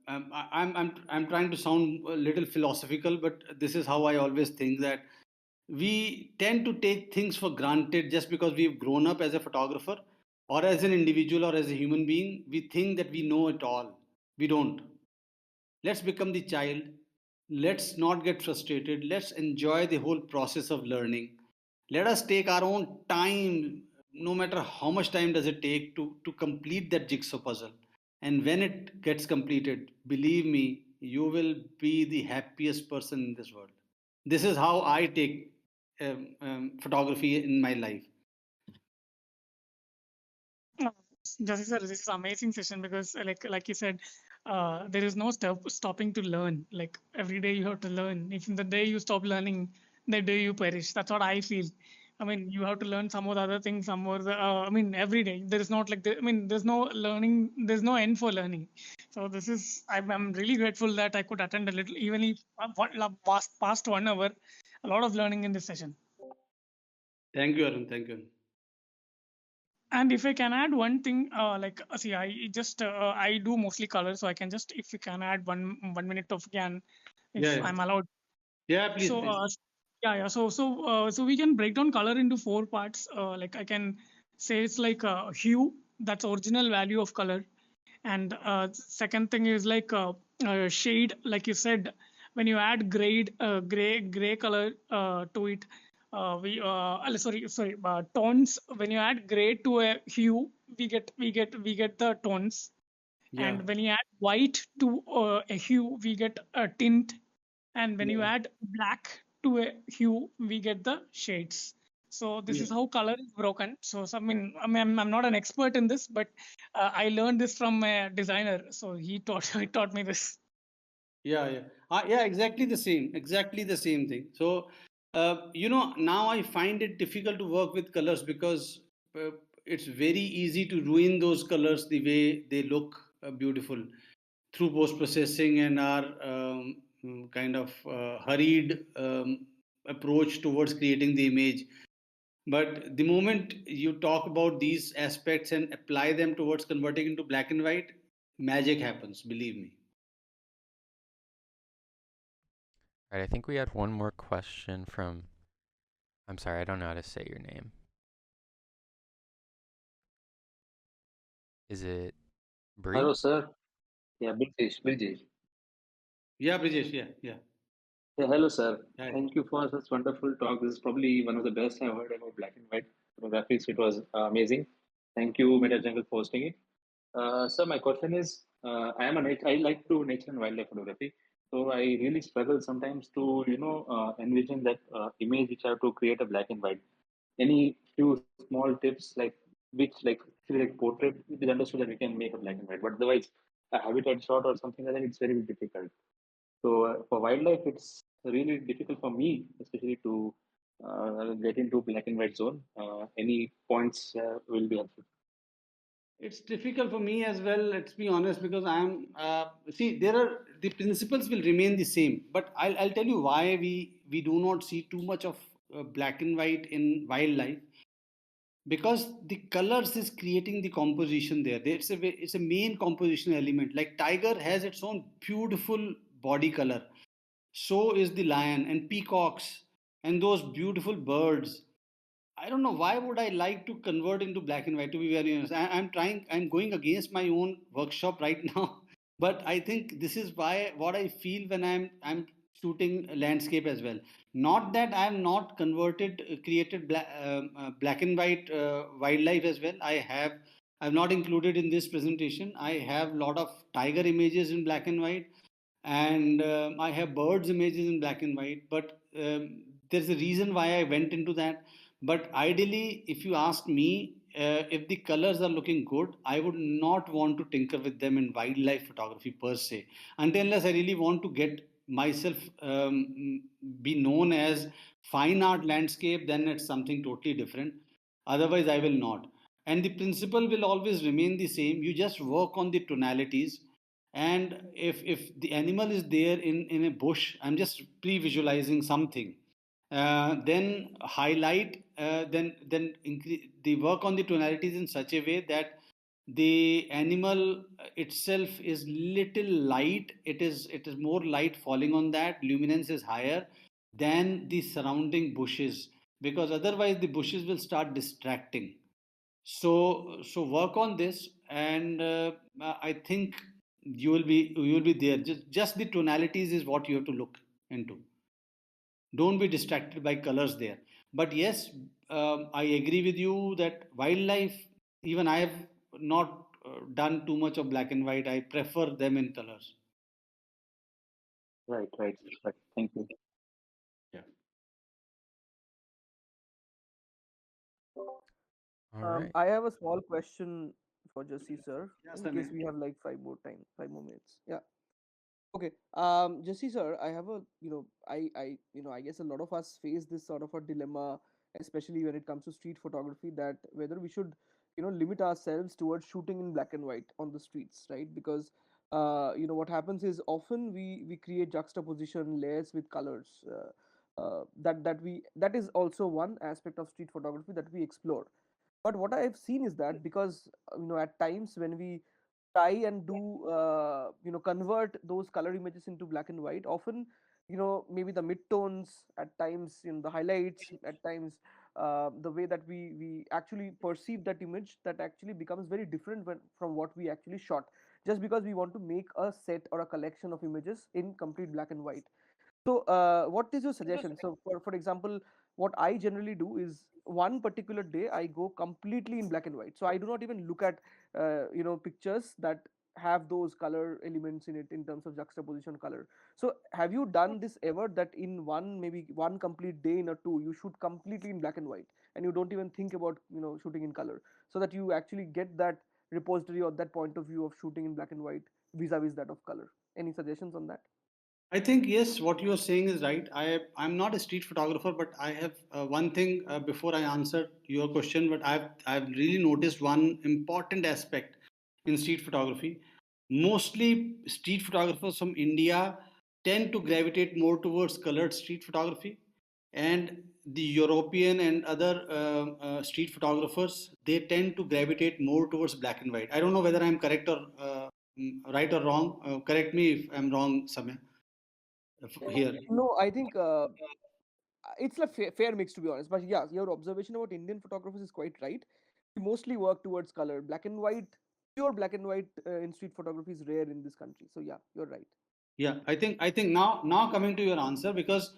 I'm trying to sound a little philosophical, but this is how I always think, that we tend to take things for granted just because we've grown up as a photographer, or as an individual, or as a human being. We think that we know it all. We don't. Let's become the child. Let's not get frustrated. Let's enjoy the whole process of learning. Let us take our own time, no matter how much time does it take to complete that jigsaw puzzle. And when it gets completed, believe me, you will be the happiest person in this world. This is how I take photography in my life. No, Jassi sir, this is amazing session, because like you said, there is no stopping to learn. Like, every day you have to learn. If the day you stop learning, the day you perish. That's what I feel. I mean, you have to learn some of the other things, some more. I mean, every day there is not like I mean, there's no learning. There's no end for learning. So this is. I'm really grateful that I could attend a little, even if past 1 hour, a lot of learning in this session. Thank you, Arun. Thank you. And if I can add one thing, see, I do mostly color, so I can just, if you can add 1 minute of can, Yeah, if yeah. I'm allowed. Yeah, please, So please. yeah. So we can break down color into 4 parts. Like, I can say it's like hue, that's original value of color, and second thing is like shade, like you said, when you add gray color to it, tones. When you add gray to a hue, we get the tones. Yeah, And when you add white to a hue, we get a tint. And when you yeah, add black to a hue, we get the shades. So this yeah. is how color is broken. So I'm not an expert in this, but I learned this from a designer. So he taught he taught me this. Yeah, yeah, yeah. Exactly the same thing. So, now I find it difficult to work with colors, because it's very easy to ruin those colors the way they look beautiful through post processing and our kind of hurried approach towards creating the image. But the moment you talk about these aspects and apply them towards converting into black and white, magic happens. Believe me. All right, I think we had one more question from. I'm sorry, I don't know how to say your name. Is it Bree? Hello, sir. Yeah, British. Yeah, Brijesh. Yeah, yeah. Yeah, hello, sir. Hi. Thank you for such wonderful talk. This is probably one of the best I've heard about black and white photography. It was amazing. Thank you, MetaJungle, for hosting it. Sir, my question is, I like to nature and wildlife photography. So I really struggle sometimes to, envision that image which I have to create a black and white. Any few small tips like which like portrait, it is understood that we can make a black and white, but otherwise a habitat shot or something like that, it's very difficult. So for wildlife, it's really difficult for me, especially to get into black and white zone. Any points will be helpful. It's difficult for me as well, let's be honest, because see, there are the principles will remain the same, but I'll tell you why we do not see too much of black and white in wildlife, because the colors is creating the composition there. It's a main composition element. Like tiger has its own beautiful body color, so is the lion and peacocks and those beautiful birds. I don't know why would I like to convert into black and white. To be very honest, I'm trying. I'm going against my own workshop right now. But I think this is why what I feel when I'm shooting landscape as well. Not that I'm not created black and white wildlife as well. I've not included in this presentation. I have lot of tiger images in black and white, and I have birds images in black and white. But there's a reason why I went into that. But ideally, if you ask me, if the colors are looking good, I would not want to tinker with them in wildlife photography per se, until unless I really want to get myself be known as fine art landscape. Then it's something totally different. Otherwise, I will not. And the principle will always remain the same. You just work on the tonalities, and if the animal is there in a bush, I'm just pre-visualizing something, then highlight, then increase the work on the tonalities in such a way that the animal itself is little light. It is more light falling on that, luminance is higher than the surrounding bushes, because otherwise the bushes will start distracting. So work on this, and I think you will be there. Just the tonalities is what you have to look into. Don't be distracted by colors there. But yes, I agree with you that wildlife, even I have not done too much of black and white. I prefer them in colors. Right, right, right. Thank you. Yeah. All right. I have a small question for Jassi sir, Yes, in I case mean. we have like 5 more minutes. Yeah. Okay. Jassi sir, I have a, I guess a lot of us face this sort of a dilemma, especially when it comes to street photography, that whether we should, limit ourselves towards shooting in black and white on the streets, right? Because, what happens is often we create juxtaposition layers with colors. That is also one aspect of street photography that we explore. But what I have seen is that because at times when we try and do convert those color images into black and white, often maybe the midtones at times, the highlights at times, the way that we actually perceive that image, that actually becomes very different from what we actually shot, just because we want to make a set or a collection of images in complete black and white. So, what is your suggestion? So, for example, what I generally do is one particular day I go completely in black and white. So I do not even look at pictures that have those color elements in it in terms of juxtaposition color. So have you done this ever, that in maybe one complete day in or two you shoot completely in black and white and you don't even think about shooting in color, so that you actually get that repository or that point of view of shooting in black and white vis-a-vis that of color? Any suggestions on that? I think yes, what you are saying is right. I'm not a street photographer, but I have one thing before I answer your question. But I've really noticed one important aspect in street photography. Mostly street photographers from India tend to gravitate more towards colored street photography, and the European and other street photographers, they tend to gravitate more towards black and white. I don't know whether I'm correct or right or wrong. Correct me if I'm wrong, Samya, here. No, I think it's a fair mix, to be honest. But yeah, your observation about Indian photographers is quite right. We mostly work towards color. Black and white, pure black and white in street photography is rare in this country. So yeah, you're right. Yeah, I think now coming to your answer, because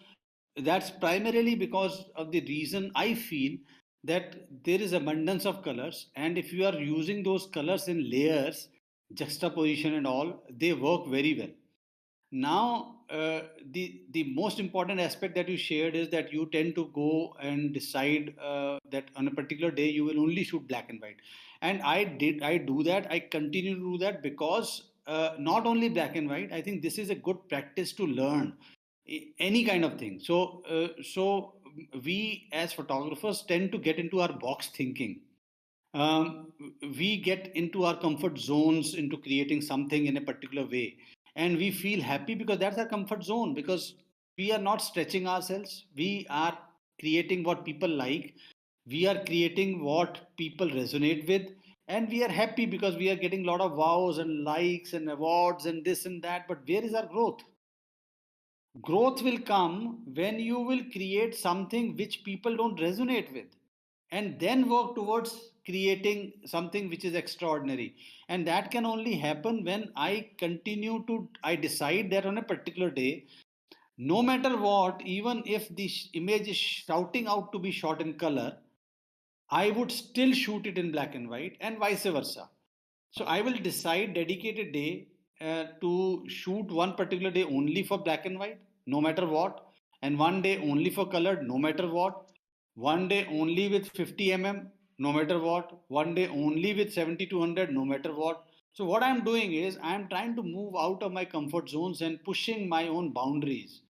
that's primarily because of the reason I feel that there is abundance of colors, and if you are using those colors in layers, juxtaposition and all, they work very well. Now, the most important aspect that you shared is that you tend to go and decide that on a particular day you will only shoot black and white, and I do that. I continue to do that because not only black and white. I think this is a good practice to learn any kind of thing. So we as photographers tend to get into our box thinking. We get into our comfort zones into creating something in a particular way, and we feel happy because that's our comfort zone, because we are not stretching ourselves. We are creating what people like, we are creating what people resonate with, and we are happy because we are getting a lot of wows and likes and awards and this and that. But where is our growth? Growth will come when you will create something which people don't resonate with, and then work towards creating something which is extraordinary. And that can only happen when I decide that on a particular day, no matter what, even if the image is shouting out to be shot in color, I would still shoot it in black and white, and vice versa. So I will decide, dedicate a day to shoot one particular day only for black and white, no matter what, and one day only for colored, no matter what. One day only with 50 mm, no matter what. One day only with 70-100, no matter what. So what I'm doing is I'm trying to move out of my comfort zones and pushing my own boundaries.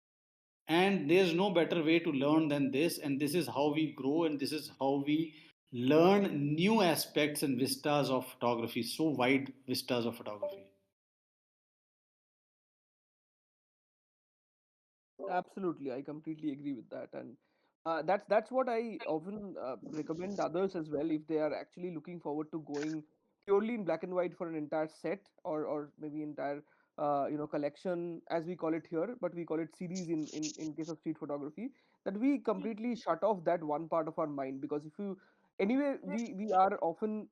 And there's no better way to learn than this, and this is how we grow, and this is how we learn new aspects and vistas of photography, so wide vistas of photography. Absolutely, I completely agree with that, and that's what I often recommend others as well, if they are actually looking forward to going purely in black and white for an entire set, or maybe entire collection, as we call it here, but we call it series in case of street photography. That we completely shut off that one part of our mind, because if you anyway we are often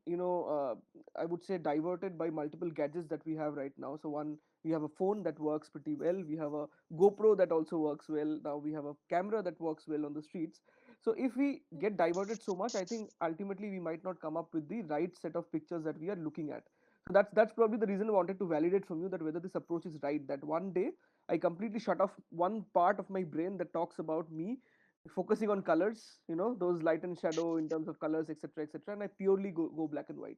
I would say diverted by multiple gadgets that we have right now. So one, we have a phone that works pretty well, we have a GoPro that also works well, now we have a camera that works well on the streets. So if we get diverted so much, I think ultimately we might not come up with the right set of pictures that we are looking at. So that's probably the reason I wanted to validate from you that whether this approach is right, that one day I completely shut off one part of my brain that talks about me focusing on colors, those light and shadow in terms of colors, etc., and I purely go black and white.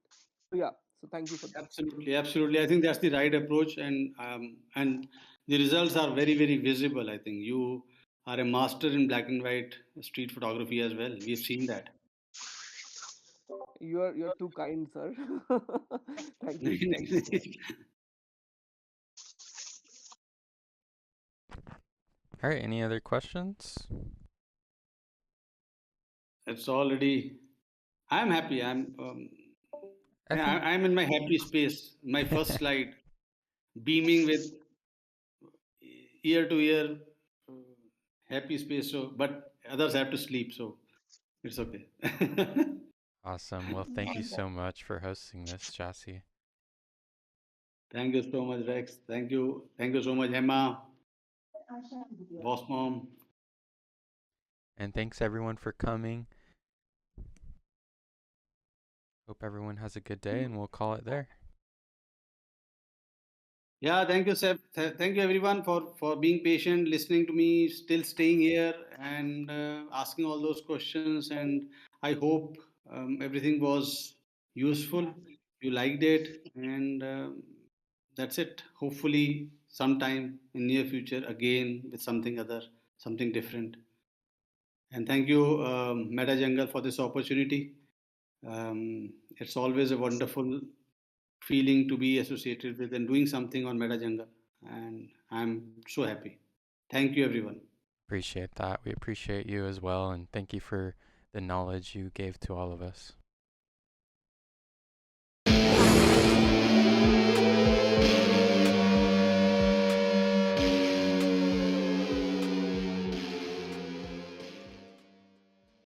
So yeah, so thank you for this. Absolutely, absolutely. I think that's the right approach, and the results are very, very visible. I think you are a master in black and white street photography as well. We've seen that. You're too kind, sir. Thank you. All right, any other questions? It's already. I'm happy. I think I'm in my happy space. My first slide, beaming with ear to ear, happy space. So, but others have to sleep, so it's okay. awesome. Well, thank you so much for hosting this, Jassi. Thank you so much, Rex. Thank you so much, Emma, boss mom. And thanks everyone for coming. Hope everyone has a good day, and we'll call it there. Yeah, thank you, Seb. Thank you, everyone, for being patient, listening to me, still staying here, and asking all those questions. And I hope everything was useful. You liked it, and that's it. Hopefully, sometime in near future, again with something other, something different. And thank you, MetaJungle, for this opportunity. It's always a wonderful feeling to be associated with and doing something on MetaJungle. And I'm so happy. Thank you, everyone. Appreciate that. We appreciate you as well, and thank you for the knowledge you gave to all of us.